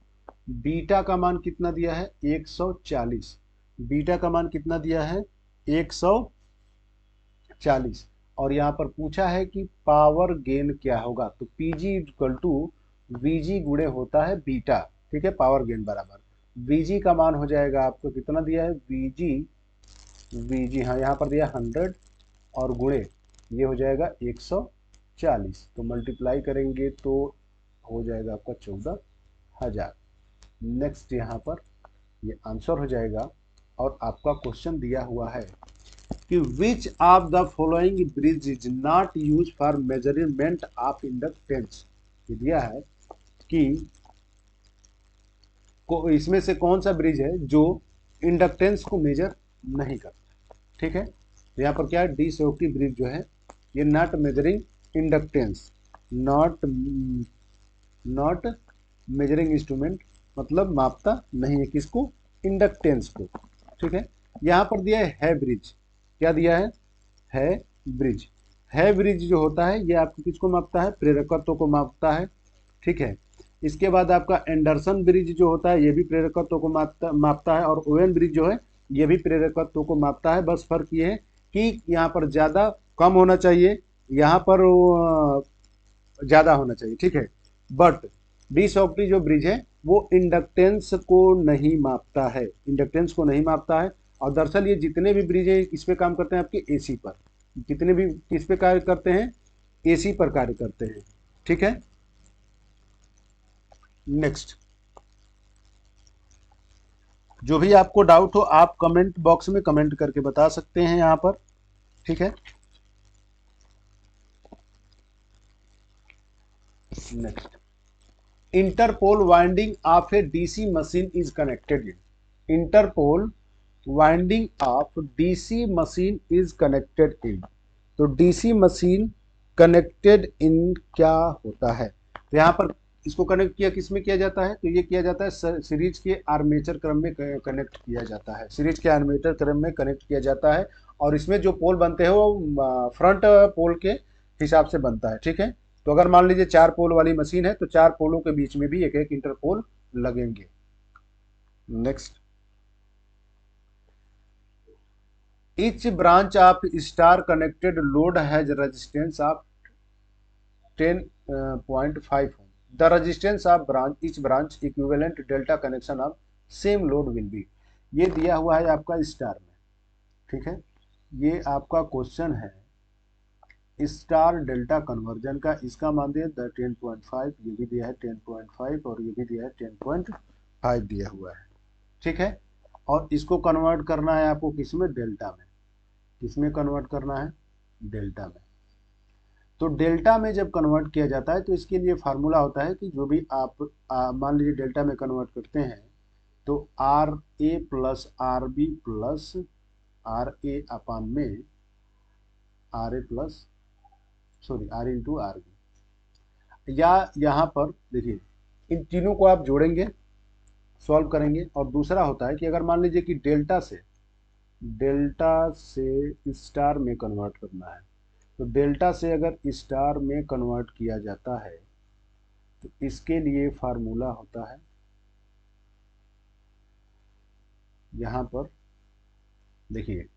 बीटा का मान कितना दिया है 140, बीटा का मान कितना दिया है 140, और यहाँ पर पूछा है कि पावर गेन क्या होगा, तो पीजी इक्वल टू वीजी गुणे होता है बीटा, ठीक है, पावर गेन बराबर वीजी का मान हो जाएगा आपको कितना दिया है वीजी, वीजी हाँ यहाँ पर दिया 100 और गुणे ये हो जाएगा 140, तो मल्टीप्लाई करेंगे तो हो जाएगा आपका 14,000। नेक्स्ट यहाँ पर ये आंसर हो जाएगा। और आपका क्वेश्चन दिया हुआ है कि विच of the following bridge is not use for measurement of inductance, ये दिया है कि इसमें से कौन सा ब्रिज है जो इंडक्टेंस को मेजर नहीं करता, ठीक है। तो यहाँ पर क्या है डी सेफ्टी ब्रिज जो है ये not measuring inductance, not measuring instrument, मतलब मापता नहीं है किसको, इंडक्टेंस को, ठीक है। यहाँ पर दिया है ब्रिज, क्या दिया है ब्रिज, है ब्रिज जो होता है ये आपको किसको मापता है, प्रेरकत्व को मापता है, ठीक है। इसके बाद आपका एंडरसन ब्रिज जो होता है ये भी प्रेरकत्व को मापता है, और ओवेन ब्रिज जो है ये भी प्रेरकत्व को मापता है। बस फर्क ये है कि यहाँ पर ज़्यादा कम होना चाहिए, यहाँ पर ज़्यादा होना चाहिए, ठीक है। बट डी सॉफ्टी जो ब्रिज है वो इंडक्टेंस को नहीं मापता है, इंडक्टेंस को नहीं मापता है। और दरअसल ये जितने भी ब्रिज है किस पे काम करते हैं, आपके एसी पर, जितने भी किस पे कार्य करते हैं, एसी पर कार्य करते हैं, ठीक है। नेक्स्ट, जो भी आपको डाउट हो आप कमेंट बॉक्स में कमेंट करके बता सकते हैं यहाँ पर, ठीक है। Next, interpole winding of a DC machine is connected in, interpole winding of DC machine is connected in, तो डीसी मशीन कनेक्टेड इन क्या होता है, तो यहाँ पर इसको कनेक्ट किया किस में किया जाता है, तो ये किया जाता है सीरीज के आर्मेचर क्रम में कनेक्ट किया जाता है, सीरीज के आर्मेचर क्रम में कनेक्ट किया जाता है। और इसमें जो पोल बनते हैं वो फ्रंट पोल के हिसाब से बनता है, ठीक है। तो अगर मान लीजिए 4 पोल वाली मशीन है तो 4 पोलों के बीच में भी एक एक इंटरपोल लगेंगे। Next, each branch of star connected load has resistance of 10.5 ohm. The resistance of each branch equivalent delta connection of same load will be, ये दिया हुआ है आपका स्टार में, ठीक है। ये आपका क्वेश्चन है स्टार डेल्टा कन्वर्जन का, इसका मान दिया 10.5, ये भी दिया है 10.5 और ये भी दिया है 10.5 दिया हुआ है, ठीक है। और इसको कन्वर्ट करना है आपको किसमें, डेल्टा में, किसमें कन्वर्ट करना है, डेल्टा में। तो डेल्टा में जब कन्वर्ट किया जाता है तो इसके लिए फार्मूला होता है कि जो भी आप मान लीजिए डेल्टा में कन्वर्ट करते हैं तो R A plus R B plus R A upon में R A plus sorry R into R B, या यहाँ पर देखिए इन तीनों को आप जोड़ेंगे, सॉल्व करेंगे। और दूसरा होता है कि अगर मान लीजिए कि डेल्टा से स्टार में कन्वर्ट करना है, तो डेल्टा से अगर स्टार में कन्वर्ट किया जाता है तो इसके लिए फार्मूला होता है, यहाँ पर देखिए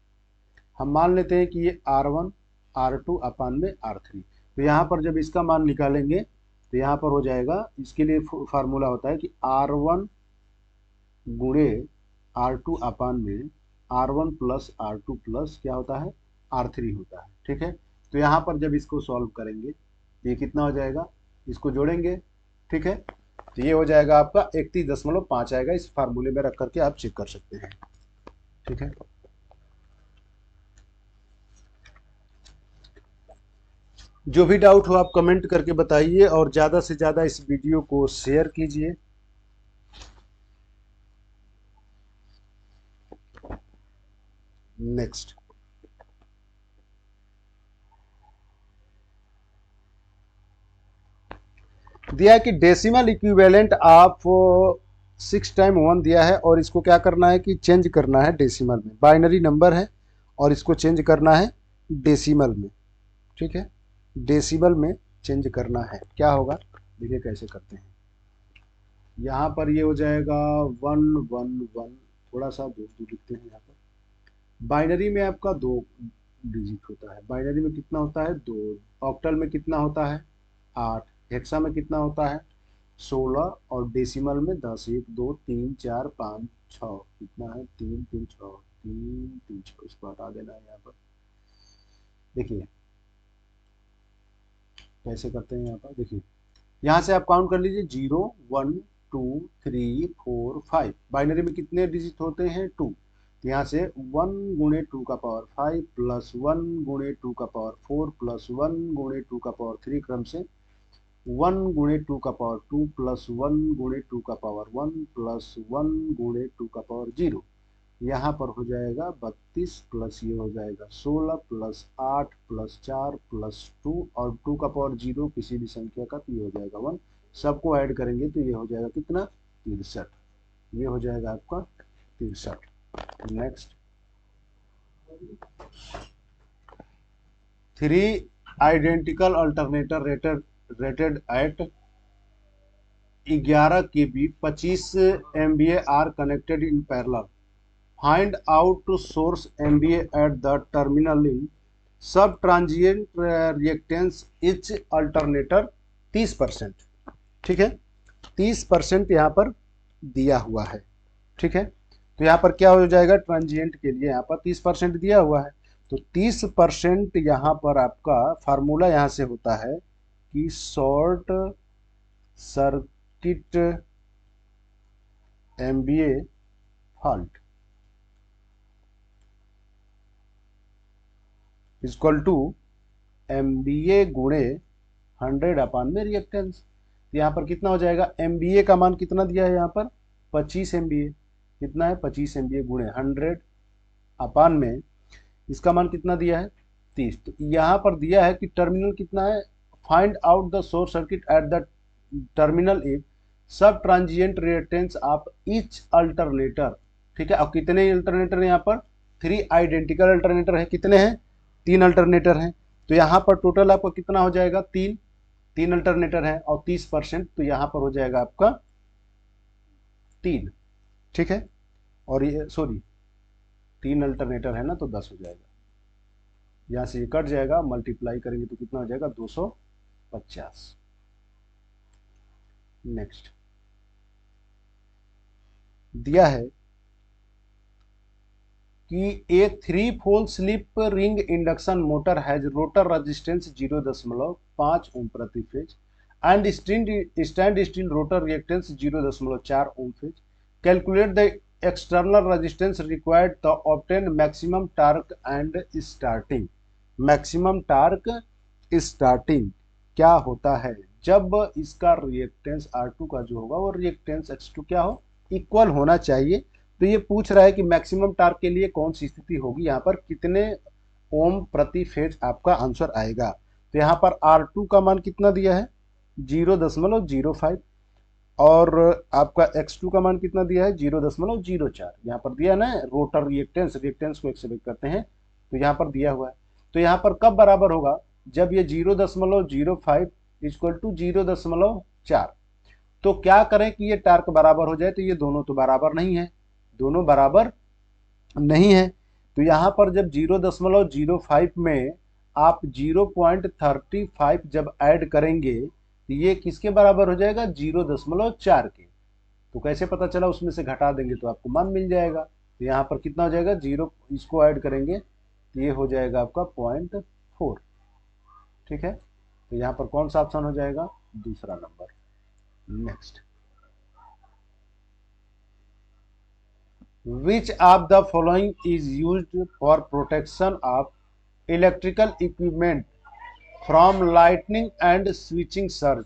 हम मान लेते हैं कि ये R1 R2 अपान में R3, तो यहाँ पर जब इसका मान निकालेंगे तो यहाँ पर हो जाएगा, इसके लिए फार्मूला होता है कि R1 गुणे R2 अपान में R1 प्लस R2 प्लस क्या होता है R3 होता है, ठीक है। तो यहाँ पर जब इसको सॉल्व करेंगे ये कितना हो जाएगा, इसको जोड़ेंगे, ठीक है। तो ये हो जाएगा आपका 31.5 आएगा, इस फार्मूले में रख करके आप चेक कर सकते हैं, ठीक है। जो भी डाउट हो आप कमेंट करके बताइए और ज़्यादा से ज़्यादा इस वीडियो को शेयर कीजिए। नेक्स्ट, दिया है कि डेसिमल इक्विवेलेंट ऑफ 6 टाइम 1 दिया है और इसको क्या करना है कि चेंज करना है डेसिमल में, बाइनरी नंबर है और इसको चेंज करना है डेसिमल में, ठीक है। डेसिमल में चेंज करना है, क्या होगा देखिए कैसे करते हैं। यहाँ पर ये हो जाएगा 111 थोड़ा सा दो लिखते हैं यहाँ पर। बाइनरी में आपका 2 डिजिट होता है, बाइनरी में कितना होता है 2, ऑक्टल में कितना होता है 8, हेक्सा में कितना होता है 16 और डेसिमल में 10। 1 2 3 4 5 6 कितना है 3 3 6 3 3 6, इसको हटा देना है यहाँ पर। देखिए कैसे करते हैं यहाँ पर, देखिए यहाँ से आप काउंट कर लीजिए 0 1 2 3 4 5। बाइनरी में कितने डिजिट होते हैं 2, तो यहाँ से 1 गुणे 2 का पावर 5 प्लस 1 गुणे 2 का पावर 4 प्लस 1 गुणे 2 का पावर 3, क्रम से 1 गुणे 2 का पावर 2 प्लस 1 गुणे 2 का पावर 1 प्लस 1 गुणे 2 का पावर 0। यहाँ पर हो जाएगा 32 प्लस ये हो जाएगा 16 प्लस 8 प्लस 4 प्लस 2 और 2 का पावर 0 किसी भी संख्या का, तो ये हो जाएगा 1। सबको ऐड करेंगे तो ये हो जाएगा कितना 63, ये हो जाएगा आपका 63। Next, 3 identical alternator rated at 11 kb 25 MVA are connected in parallel. Find out to source MVA at the terminal in sub transient reactance each alternator 30%। ठीक है, 30% यहाँ पर दिया हुआ है। ठीक है, तो यहाँ पर क्या हो जाएगा ट्रांजिएंट के लिए यहाँ पर 30% दिया हुआ है, तो 30% यहाँ पर आपका फार्मूला यहाँ से होता है कि short circuit MVA fault equal to MVA गुणे 100 अपान में रिएक्टेंस। यहाँ पर कितना हो जाएगा, MVA का मान कितना दिया है यहाँ पर 25 MVA, कितना है 25 MVA गुणे 100 अपान में इसका मान कितना दिया है 30। तो यहाँ पर दिया है कि टर्मिनल कितना है, find out the short circuit at the terminal if subtransient reactance of each alternator. ठीक है, अब कितने अल्टरनेटर है यहाँ पर 3 आइडेंटिकल अल्टरनेटर है, कितने हैं 3 अल्टरनेटर हैं, तो यहाँ पर टोटल आपका कितना हो जाएगा 3 अल्टरनेटर है और 30%, तो यहाँ पर हो जाएगा आपका 3। ठीक है, और ये सॉरी 3 अल्टरनेटर है ना तो 10 हो जाएगा, यहाँ से ये कट जाएगा, मल्टीप्लाई करेंगे तो कितना हो जाएगा 250। नेक्स्ट दिया है कि a 3 pole slip ring induction motor has rotor resistance 0.5 ohm प्रति phase and standstill rotor reactance 0.4 ohm phase. Calculate the external resistance required to obtain maximum torque and starting. Maximum torque starting क्या होता है, जब इसका reactance R2 का जो होगा वो रिएक्टेंस X2 क्या हो इक्वल होना चाहिए। तो ये पूछ रहा है कि मैक्सिमम टार्क के लिए कौन सी स्थिति होगी, यहाँ पर कितने ओम प्रति फेज आपका आंसर आएगा। तो यहाँ पर R2 का मान कितना दिया है 0.05 और आपका X2 का मान कितना दिया है 0.04, यहाँ पर दिया ना रोटर रिएक्टेंस को एक्सपेक्ट करते हैं, तो यहाँ पर दिया हुआ है। तो यहाँ पर कब बराबर होगा, जब ये 0.05 इक्वल टू 0.4। तो क्या करें कि ये टार्क बराबर हो जाए, तो ये दोनों तो बराबर नहीं है, दोनों बराबर नहीं है। तो यहाँ पर जब 0.05 में आप 0.35 जब ऐड करेंगे तो ये किसके बराबर हो जाएगा 0.4 के। तो कैसे पता चला, उसमें से घटा देंगे तो आपको मान मिल जाएगा। तो यहाँ पर कितना हो जाएगा 0, इसको ऐड करेंगे तो ये हो जाएगा आपका 0.4। ठीक है, तो यहाँ पर कौन सा ऑप्शन हो जाएगा, दूसरा number. Next, which of the following is used for protection of electrical equipment from lightning and switching surge?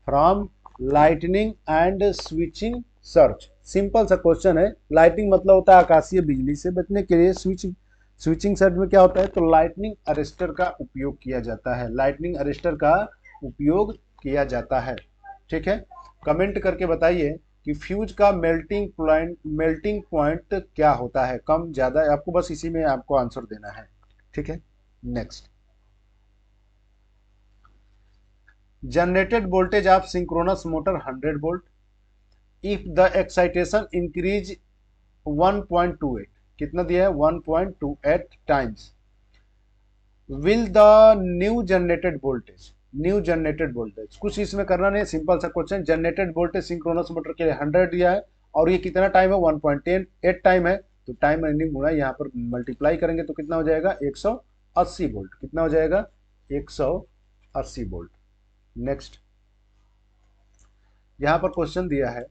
From lightning and switching surge, simple सा क्वेश्चन है। लाइटनिंग मतलब होता है आकाशीय बिजली से बचने के लिए, स्विचिंग सर्ज में क्या होता है, तो लाइटनिंग अरेस्टर का उपयोग किया जाता है, लाइटनिंग अरेस्टर का उपयोग किया जाता है। ठीक है, कमेंट करके बताइए कि फ्यूज का मेल्टिंग पॉइंट क्या होता है, कम ज्यादा, आपको बस इसी में आपको आंसर देना है। ठीक है, next, generated voltage of synchronous motor 100 volt. If the excitation increase 1.28, कितना दिया है 1.28 times will the new generated voltage, कुछ इसमें करना नहीं, सिंपल सा question. Generated voltage synchronous motor के लिए 100 दिया है और ये कितना टाइम है 1.8 टाइम है, तो टाइम एंडिंग गुणा यहाँ पर मल्टीप्लाई करेंगे तो कितना हो जाएगा 180 वोल्ट, कितना हो जाएगा 180 वोल्ट। नेक्स्ट यहाँ पर क्वेश्चन दिया है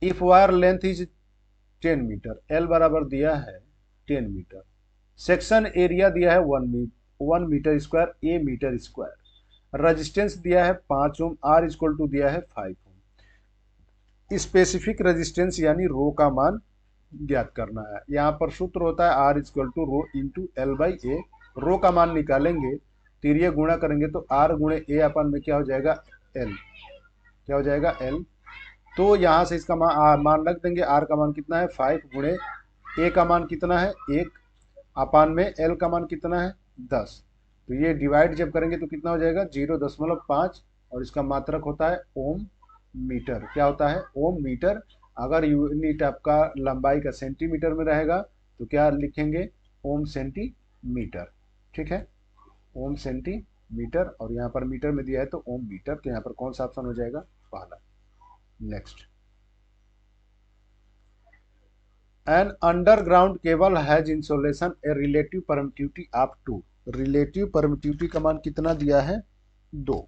if wire length is 10 metre, L बराबर दिया है 10 मीटर, सेक्शन एरिया दिया है 1 मीटर स्क्वायर, ए मीटर स्क्वायर, रेजिस्टेंस दिया है 5 ओम, आर इक्वल टू दिया है 5 ओम। स्पेसिफिक रेजिस्टेंस यानी रो का मान ज्ञात करना है। यहाँ पर सूत्र होता है R equal to rho into L by A, rho का मान निकालेंगे तिरिय गुणा करेंगे तो आर गुणे ए अपन में क्या हो जाएगा एल, क्या हो जाएगा एल। तो यहाँ से इसका मान रख देंगे, आर का मान कितना है 5 गुणे ए का मान कितना है 1 अपान में एल का मान कितना है 10, तो ये डिवाइड जब करेंगे तो कितना हो जाएगा 0.5 और इसका मात्रक होता है ओम मीटर, क्या होता है ओम मीटर। अगर यूनिट आपका लंबाई का सेंटीमीटर में रहेगा तो क्या लिखेंगे ओम सेंटीमीटर, ठीक है ओम सेंटीमीटर, और यहाँ पर मीटर में दिया है तो ओम मीटर, तो यहाँ पर कौन सा ऑप्शन हो जाएगा पहला। Next an underground cable has insulation a relative permittivity of 2, relative permittivity का मान कितना दिया है 2,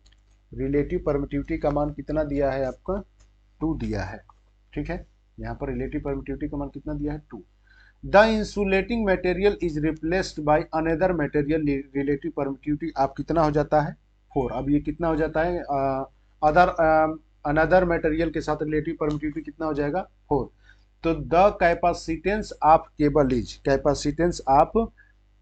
रिलेटिव परमिटिविटी का मान कितना दिया है आपका 2 दिया है, ठीक है। यहाँ पर रिलेटिव परमिटिविटी का मान कितना दिया है 2। The insulating material is replaced by another material, relative permittivity आप कितना हो जाता है 4। अब ये कितना हो जाता है अनदर मटेरियल के साथ रिलेटिव परमिटिविटी कितना हो जाएगा 4। तो the capacitance of cable is, capacitance of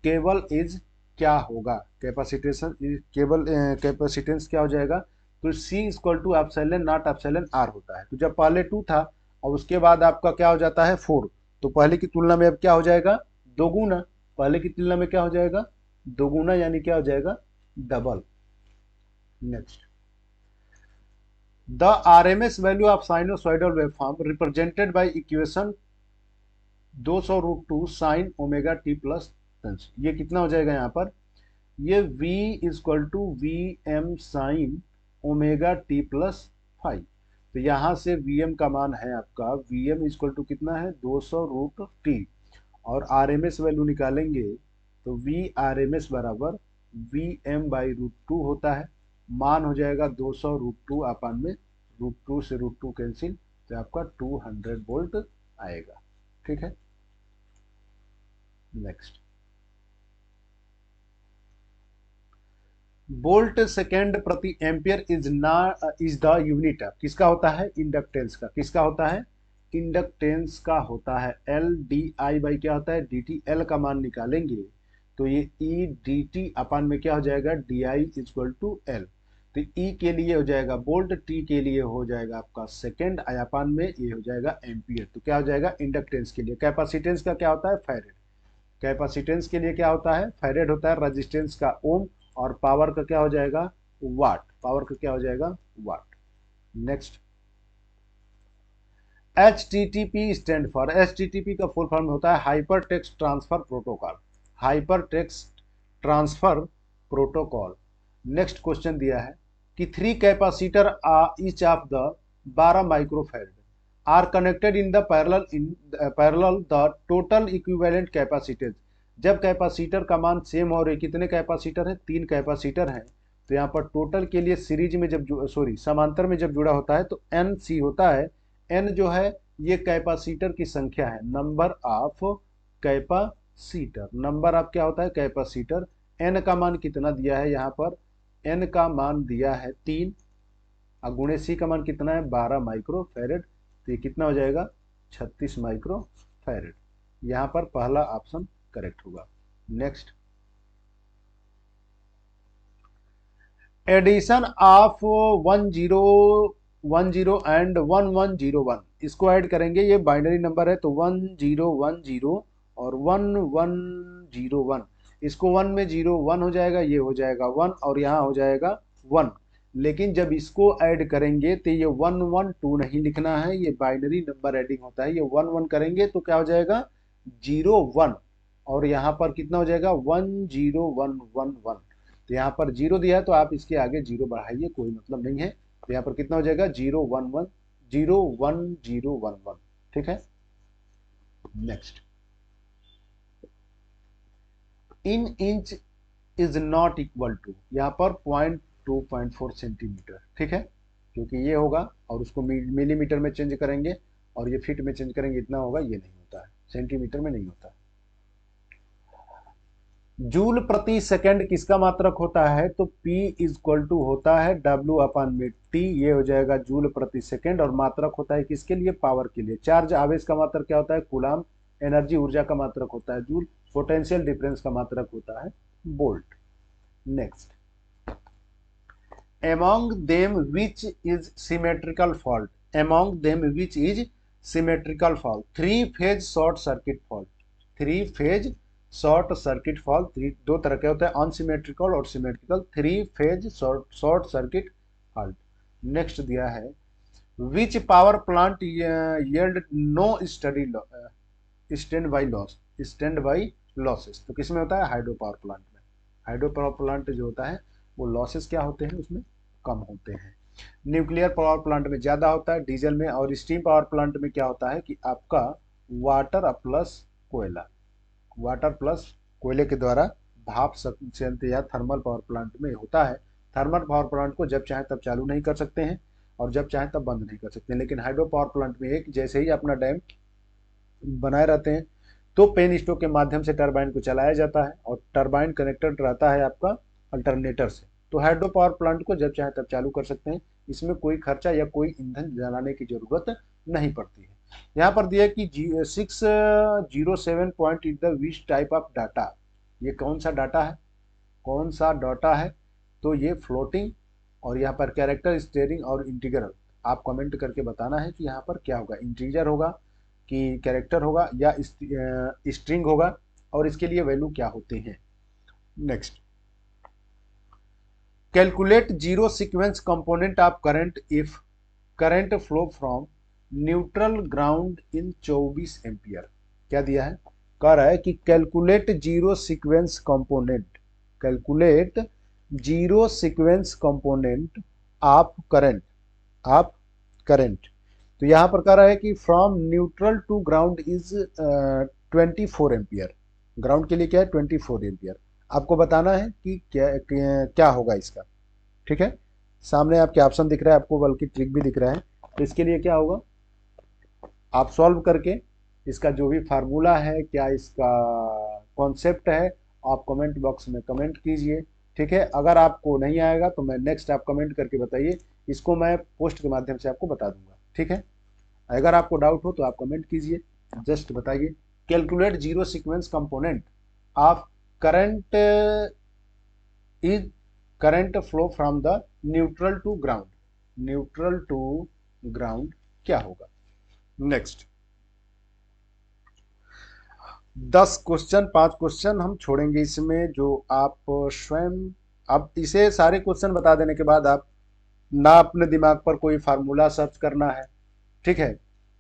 cable is क्या होगा, कैपेसिटेंस केबल कैपेसिटेंस क्या हो जाएगा, तो C equal to epsilon naught epsilon R होता है। तो जब पहले 2 था और उसके बाद आपका क्या हो जाता है 4, तो पहले की तुलना में अब क्या हो जाएगा दोगुना, पहले की तुलना में क्या हो जाएगा दोगुना, यानी क्या हो जाएगा double. Next the RMS value of sinusoidal waveform represented by equation 200√2 sine omega T plus, ये कितना हो जाएगा यहाँ पर, ये V equal to V M sine omega T plus 5, तो यहाँ से Vm का मान है आपका Vm इक्वल टू कितना है 200√t, और RMS वैल्यू निकालेंगे तो V RMS बराबर Vm बाई √2 होता है, मान हो जाएगा 200√2 अपान में √2 से √2 कैंसिल, तो आपका 200 वोल्ट आएगा, ठीक है। नेक्स्ट वोल्ट सेकेंड प्रति ampere is the unit of, किसका होता है इंडक्टेंस का, किसका होता है इंडक्टेंस का होता है एल डी आई बाई क्या होता है डी टी, एल का मान निकालेंगे तो ये ई डी टी अपान में क्या हो जाएगा D I equal to L, तो ई के लिए हो जाएगा वोल्ट, टी के लिए हो जाएगा आपका सेकेंड, अपान में ये हो जाएगा एम्पियर, तो क्या हो जाएगा इंडक्टेंस के लिए। कैपेसिटेंस का क्या होता है फैरेड, कैपेसिटेंस के लिए क्या होता है फैरेड होता है, रेजिस्टेंस का ओम, और पावर का क्या हो जाएगा वाट, पावर का क्या हो जाएगा watt. Next HTTP stand for, HTTP का फुल फॉर्म होता है hyper text transfer protocol, hyper text transfer protocol. Next question दिया है कि 3 capacitor each of the 12 microfarad are connected in the parallel the total equivalent capacitance, जब capacitor का मान same हो रहे, कितने कैपेसिटर है 3 कैपेसिटर हैं, तो यहाँ पर टोटल के लिए सीरीज में जब समांतर में जब जुड़ा होता है तो एन सी होता है, एन जो है ये कैपेसिटर की संख्या है, number of capacitor, number of क्या होता है कैपेसिटर। एन का मान कितना दिया है यहाँ पर, एन का मान दिया है 3 और गुणे सी का मान कितना है 12 माइक्रो फैरेड, तो ये कितना हो जाएगा 36 माइक्रो फैरेड, यहाँ पर पहला ऑप्शन करेक्ट होगा। नेक्स्ट एडिशन ऑफ 1010 एंड 1101, इसको ऐड करेंगे, ये बाइनरी नंबर है तो 1010 और 1101, इसको 1 में 0 1 हो जाएगा, ये हो जाएगा 1 और यहाँ हो जाएगा 1, लेकिन जब इसको ऐड करेंगे तो ये 112 नहीं लिखना है, ये बाइनरी नंबर एडिंग होता है। ये 1 1 करेंगे तो क्या हो जाएगा 0 1, और यहाँ पर कितना हो जाएगा 1 0 1 1 1। तो यहाँ पर 0 दिया है तो आप इसके आगे 0 बढ़ाइए, कोई मतलब नहीं है। तो यहाँ पर कितना हो जाएगा 0 1 1 0 1 0 1 1। ठीक है, next, in inch is not equal to, यहाँ पर 0.2.4 सेंटीमीटर। ठीक है, क्योंकि ये होगा और उसको मिलीमीटर में चेंज करेंगे और ये फीट में चेंज करेंगे, इतना होगा, ये नहीं होता है, सेंटीमीटर में नहीं होता है। जूल प्रति सेकंड किसका मात्रक होता है, तो P इक्वल टू होता है W अपन में T, ये हो जाएगा जूल प्रति सेकंड। और मात्रक होता है किसके लिए, पावर के लिए। चार्ज आवेश का मात्रक क्या होता है, कूलाम। एनर्जी ऊर्जा का मात्रक होता है जूल। पोटेंशियल डिफरेंस का मात्रक होता है volt. Next, among them which is symmetrical fault, among them which is symmetrical fault, three phase short circuit fault, three phase short circuit fault, दो तरह के होते हैं, अनसिमेट्रिकल और symmetrical. Three phase short circuit fault. Next दिया है which power plant yield know stand by loss, stand by losses. तो किसमें होता है, हाइड्रो पावर प्लांट में। हाइड्रो पावर प्लांट जो होता है वो लॉसेस क्या होते हैं उसमें, कम होते हैं। न्यूक्लियर पावर प्लांट में ज़्यादा होता है, डीजल में। और स्टीम पावर प्लांट में क्या होता है कि आपका वाटर प्लस कोयला, वाटर प्लस कोयले के द्वारा भाप संयंत्र या थर्मल पावर प्लांट में होता है। थर्मल पावर प्लांट को जब चाहे तब चालू नहीं कर सकते हैं और जब चाहे तब बंद नहीं कर सकते हैं। लेकिन हाइड्रो पावर प्लांट में एक जैसे ही अपना डैम बनाए रहते हैं तो पेन स्टोक के माध्यम से टरबाइन को चलाया जाता है और टरबाइन कनेक्टेड रहता है आपका अल्टरनेटर से। तो हाइड्रो पावर प्लांट को जब चाहे तब चालू कर सकते हैं, इसमें कोई खर्चा या कोई ईंधन जलाने की जरूरत नहीं पड़ती है। यहाँ पर दिया कि 607 point is the which type of data, ये कौन सा डाटा है, कौन सा डाटा है, तो ये फ्लोटिंग और यहाँ पर कैरेक्टर स्टेरिंग और इंटीग्रल। आप कमेंट करके बताना है कि यहाँ पर क्या होगा, इंटीजर होगा कि कैरेक्टर होगा या स्ट्रिंग होगा और इसके लिए वैल्यू क्या होते हैं। Next, calculate zero sequence component of current if current flow from neutral ground in 24 ampere. क्या दिया है, कह रहा है कि calculate zero sequence component, calculate zero sequence component of current, of current. तो यहां पर कह रहा है कि from neutral to ground is 24 ampere. Ground के लिए क्या है 24 एम्पियर। आपको बताना है कि क्या होगा इसका। ठीक है, सामने आपके ऑप्शन दिख रहा है आपको, बल्कि ट्रिक भी दिख रहा है। तो इसके लिए क्या होगा, आप सॉल्व करके इसका जो भी फार्मूला है, क्या इसका कॉन्सेप्ट है, आप कमेंट बॉक्स में कमेंट कीजिए। ठीक है, अगर आपको नहीं आएगा तो मैं नेक्स्ट आप कमेंट करके बताइए, इसको मैं पोस्ट के माध्यम से आपको बता दूंगा। ठीक है, अगर आपको डाउट हो तो आप कमेंट कीजिए, जस्ट बताइए। Calculate zero sequence component of current is current flow from the neutral to ground, neutral to ground क्या होगा। नेक्स्ट 10 क्वेश्चन, 5 क्वेश्चन हम छोड़ेंगे इसमें, जो आप स्वयं, अब इसे सारे क्वेश्चन बता देने के बाद आप ना अपने दिमाग पर कोई फार्मूला सर्च करना है। ठीक है,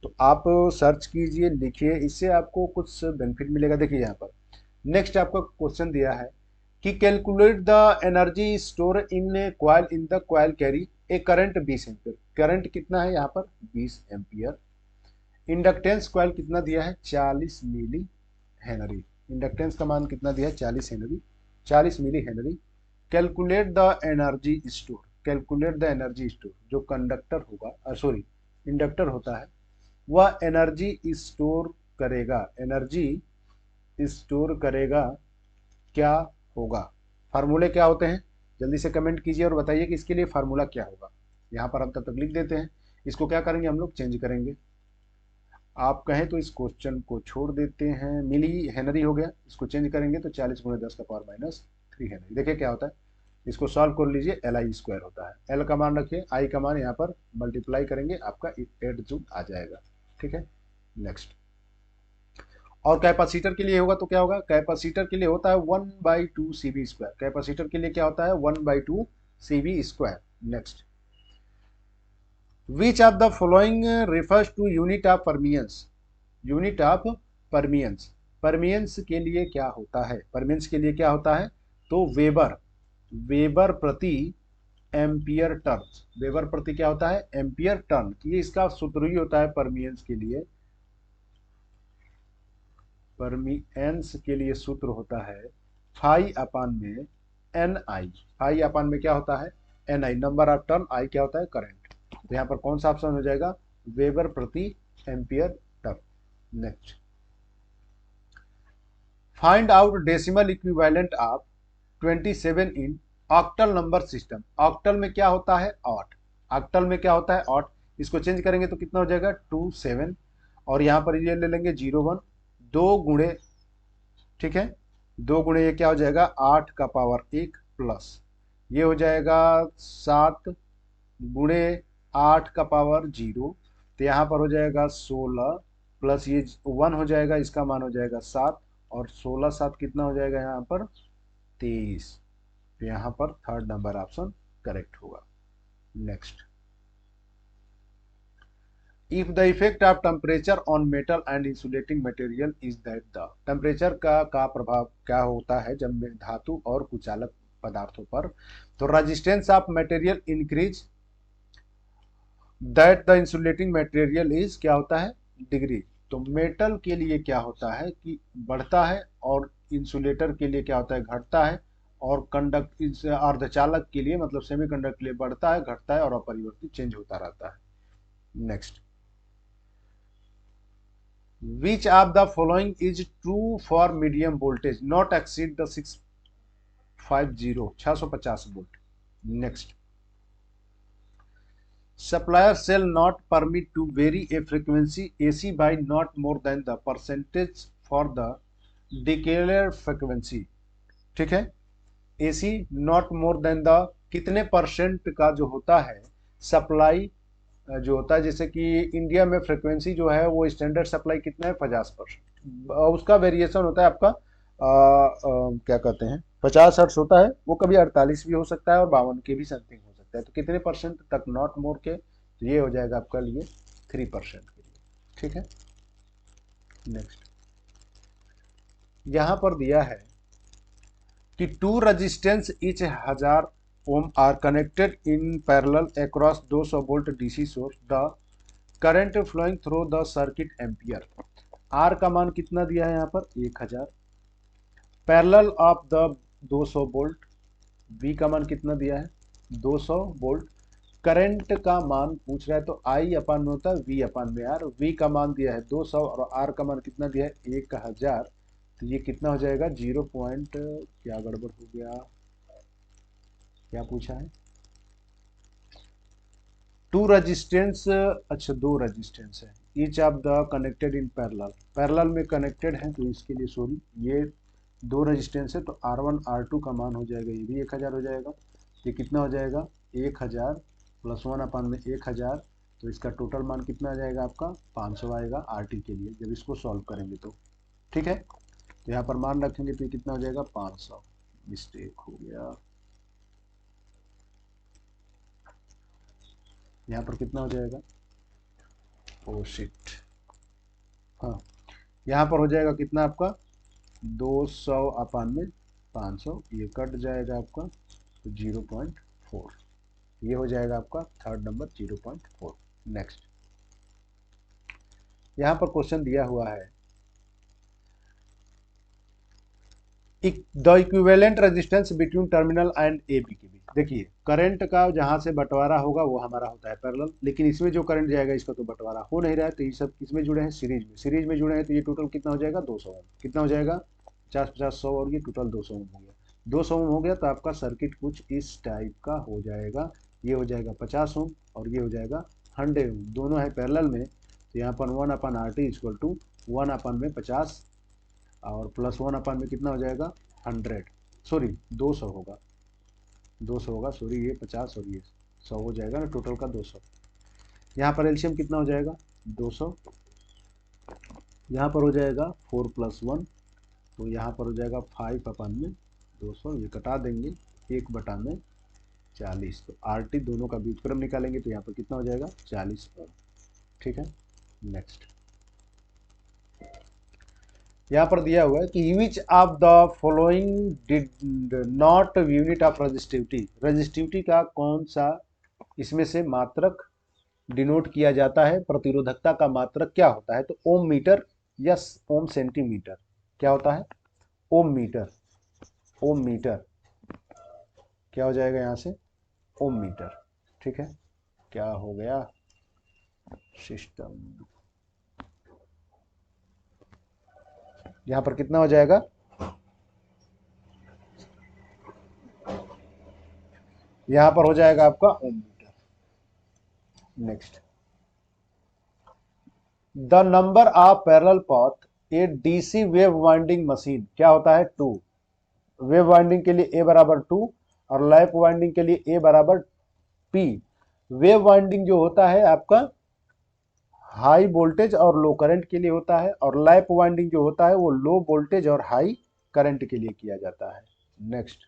तो आप सर्च कीजिए, लिखिए, इससे आपको कुछ बेनिफिट मिलेगा। देखिए यहाँ पर नेक्स्ट आपका क्वेश्चन दिया है कि calculate the energy store in A coil in the coil carry A current 20 ampere. Current कितना है यहाँ पर 20 एम्पियर। इंडक्टेंस कॉइल कितना दिया है 40 मिली हेनरी। इंडक्टेंस का मान कितना दिया है 40 henry, 40 millihenry. Calculate the energy store, calculate the energy store, जो कंडक्टर होगा सॉरी इंडक्टर होता है वह एनर्जी स्टोर करेगा, एनर्जी स्टोर करेगा क्या होगा। फार्मूले क्या होते हैं, जल्दी से कमेंट कीजिए और बताइए कि इसके लिए फार्मूला क्या होगा। यहाँ पर हम तब तक लिख देते हैं, इसको क्या करेंगे हम लोग चेंज करेंगे। आप कहें तो इस क्वेश्चन को छोड़ देते हैं, मिली हेनरी हो गया, इसको चेंज करेंगे तो 40 × 10 का पावर -3 हेनरी। देखिए क्या होता है, इसको सॉल्व कर लीजिए, LI स्क्वायर होता है। एल का मान रखिए, आई का मान यहाँ पर मल्टीप्लाई करेंगे, आपका 8 जूल आ जाएगा। ठीक है, नेक्स्ट। और कैपेसिटर के लिए होगा तो क्या होगा, कैपेसिटर के लिए होता है 1/2 CV स्क्वायर। कैपेसिटर के लिए क्या होता है 1/2 CV square. Next, which of the following refers to unit of permeance. Unit of permeance, permeance के लिए क्या होता है, परमियंस के लिए क्या होता है, तो वेबर, वेबर प्रति एम्पियर टर्न, वेबर प्रति क्या होता है, एम्पियर टर्न। ये इसका सूत्र ही होता है परमियंस के लिए, परमियंस के लिए सूत्र होता है फाई अपान में एन आई, फाई अपान में क्या होता है, N I, number of turn, I क्या होता है, करंट। तो यहाँ पर कौन सा ऑप्शन हो जाएगा, वेबर प्रति ampere turn. Next, find out decimal equivalent of 27 in octal number system. Octal में क्या होता है, 8, ऑक्टल में क्या होता है 8, इसको चेंज करेंगे तो कितना हो जाएगा 27, और यहाँ पर ये ले लेंगे 01, 2 गुणे, ठीक है, 2 गुणे ये क्या हो जाएगा 8 का पावर 1 प्लस ये हो जाएगा 7 गुणे 8 का पावर 0, तो यहाँ पर हो जाएगा 16 प्लस ये 1 हो जाएगा, इसका मान हो जाएगा 7, और 16 7 कितना हो जाएगा यहाँ पर 23। तो यहाँ पर थर्ड नंबर ऑप्शन करेक्ट होगा। Next, if the effect of temperature on metal and insulating material is that the, temperature का प्रभाव क्या होता है जब धातु और कुचालक पदार्थों पर, तो resistance of material increase, that the insulating material is क्या होता है, डिग्री। तो मेटल के लिए क्या होता है कि बढ़ता है, और इंसुलेटर के लिए क्या होता है, घटता है, और कंडक्ट इस अर्धचालक के लिए मतलब सेमीकंडक्टर के लिए बढ़ता है, घटता है और अपरिवर्तित चेंज होता रहता है। Next, which of the following is true for medium voltage not exceed the 650 volt. Next, supplier shall not permit to vary a frequency AC by not more than the percentage for the declared frequency, ठीक है, AC not more than the कितने percent का जो होता है supply जो होता है, जैसे कि इंडिया में फ्रिक्वेंसी जो है वो स्टैंडर्ड सप्लाई कितना है 50%, उसका वेरिएशन होता है आपका क्या कहते हैं 50 हर्ट्ज होता है, वो कभी 48 भी हो सकता है और 52 के भी समथिंग हो सकता है। तो कितने परसेंट तक, नॉट मोर के, तो ये हो जाएगा आपका लिए 3% के लिए, ठीक है। नेक्स्ट, यहां पर दिया है कि 2 resistance each 1000 ohm are connected in parallel across 200 volt DC source, the current flowing through the circuit ampere. R का मान कितना दिया है यहाँ पर 1000, parallel of the 200 volt, V का मान कितना दिया है 200 वोल्ट, करंट का मान पूछ रहा है तो आई अपान में होता है वी अपान में आर, वी का मान दिया है 200 और आर का मान कितना दिया है 1000, तो ये कितना हो जाएगा 0 पॉइंट, क्या गड़बड़ हो गया, क्या पूछा है, 2 रेजिस्टेंस, अच्छा 2 रेजिस्टेंस है, each of the connected in parallel, parallel में कनेक्टेड है तो इसके लिए सॉरी ये 2 रेजिस्टेंस है, तो R1 R2 का मान हो जाएगा ये भी 1000 हो जाएगा, ये कितना हो जाएगा 1000 प्लस 1 अपान में 1000, तो इसका टोटल मान कितना आ जाएगा आपका 500 आएगा RT के लिए जब इसको सॉल्व करेंगे तो, ठीक है। तो यहाँ पर मान रखेंगे तो ये कितना हो जाएगा 500, मिस्टेक हो गया, यहाँ पर कितना हो जाएगा, ओ शिट, हाँ यहाँ पर हो जाएगा कितना आपका 200 अपान में 500, ये कट जाएगा आपका तो 0.4, ये हो जाएगा आपका थर्ड नंबर 0.4। नेक्स्ट, यहां पर क्वेश्चन दिया हुआ है the equivalent resistance between terminal and A B के बीच। देखिए करंट का जहां से बंटवारा होगा वो हमारा होता है पैरेलल, लेकिन इसमें जो करंट जाएगा इसका तो बंटवारा हो नहीं रहा है, तो ये सब किसमें जुड़े हैं सीरीज में, सीरीज में जुड़े हैं, तो ये टोटल कितना हो जाएगा 200 ओम, कितना हो जाएगा 50-50-100 और ये टोटल 200 ओम हो गया, 200 ओम हो गया, तो आपका सर्किट कुछ इस टाइप का हो जाएगा, ये हो जाएगा 50 ओम और ये हो जाएगा 100 ओम, दोनों है पैरेलल में, तो यहाँ पर 1 upon R T equal to 1 अपान में 50 और प्लस 1 अपान में कितना हो जाएगा 100, सॉरी 200 होगा, 200 होगा, सॉरी ये 50 और ये 100 हो जाएगा ना, टोटल का 200। यहाँ पर एलसीएम कितना हो जाएगा 200, यहाँ पर हो जाएगा 4 + 1, तो यहाँ पर हो जाएगा 5 अपान में 200, ये कटा देंगे 1/4, 40। तो RT दोनों का व्युत्क्रम निकालेंगे तो यहाँ पर कितना हो जाएगा 40 ओम। ठीक है, नेक्स्ट यहाँ पर दिया हुआ है कि विच of the following did not unit of resistivity, resistivity का कौन सा इसमें से मात्रक डिनोट किया जाता है, प्रतिरोधकता का मात्रक क्या होता है, तो ओम मीटर या ओम सेंटीमीटर, क्या होता है ओम मीटर, ओम मीटर क्या हो जाएगा यहाँ से ओम मीटर। ठीक है, क्या हो गया सिस्टम, यहां पर कितना हो जाएगा, यहां पर हो जाएगा आपका ohm meter. Next, the number of parallel path a DC wave winding machine क्या होता है 2, वेव वाइंडिंग के लिए ए बराबर 2 और लैप वाइंडिंग के लिए ए बराबर पी। वेव वाइंडिंग जो होता है आपका हाई वोल्टेज और लो करंट के लिए होता है, और लैप वाइंडिंग जो होता है वो लो वोल्टेज और हाई करंट के लिए किया जाता है। नेक्स्ट,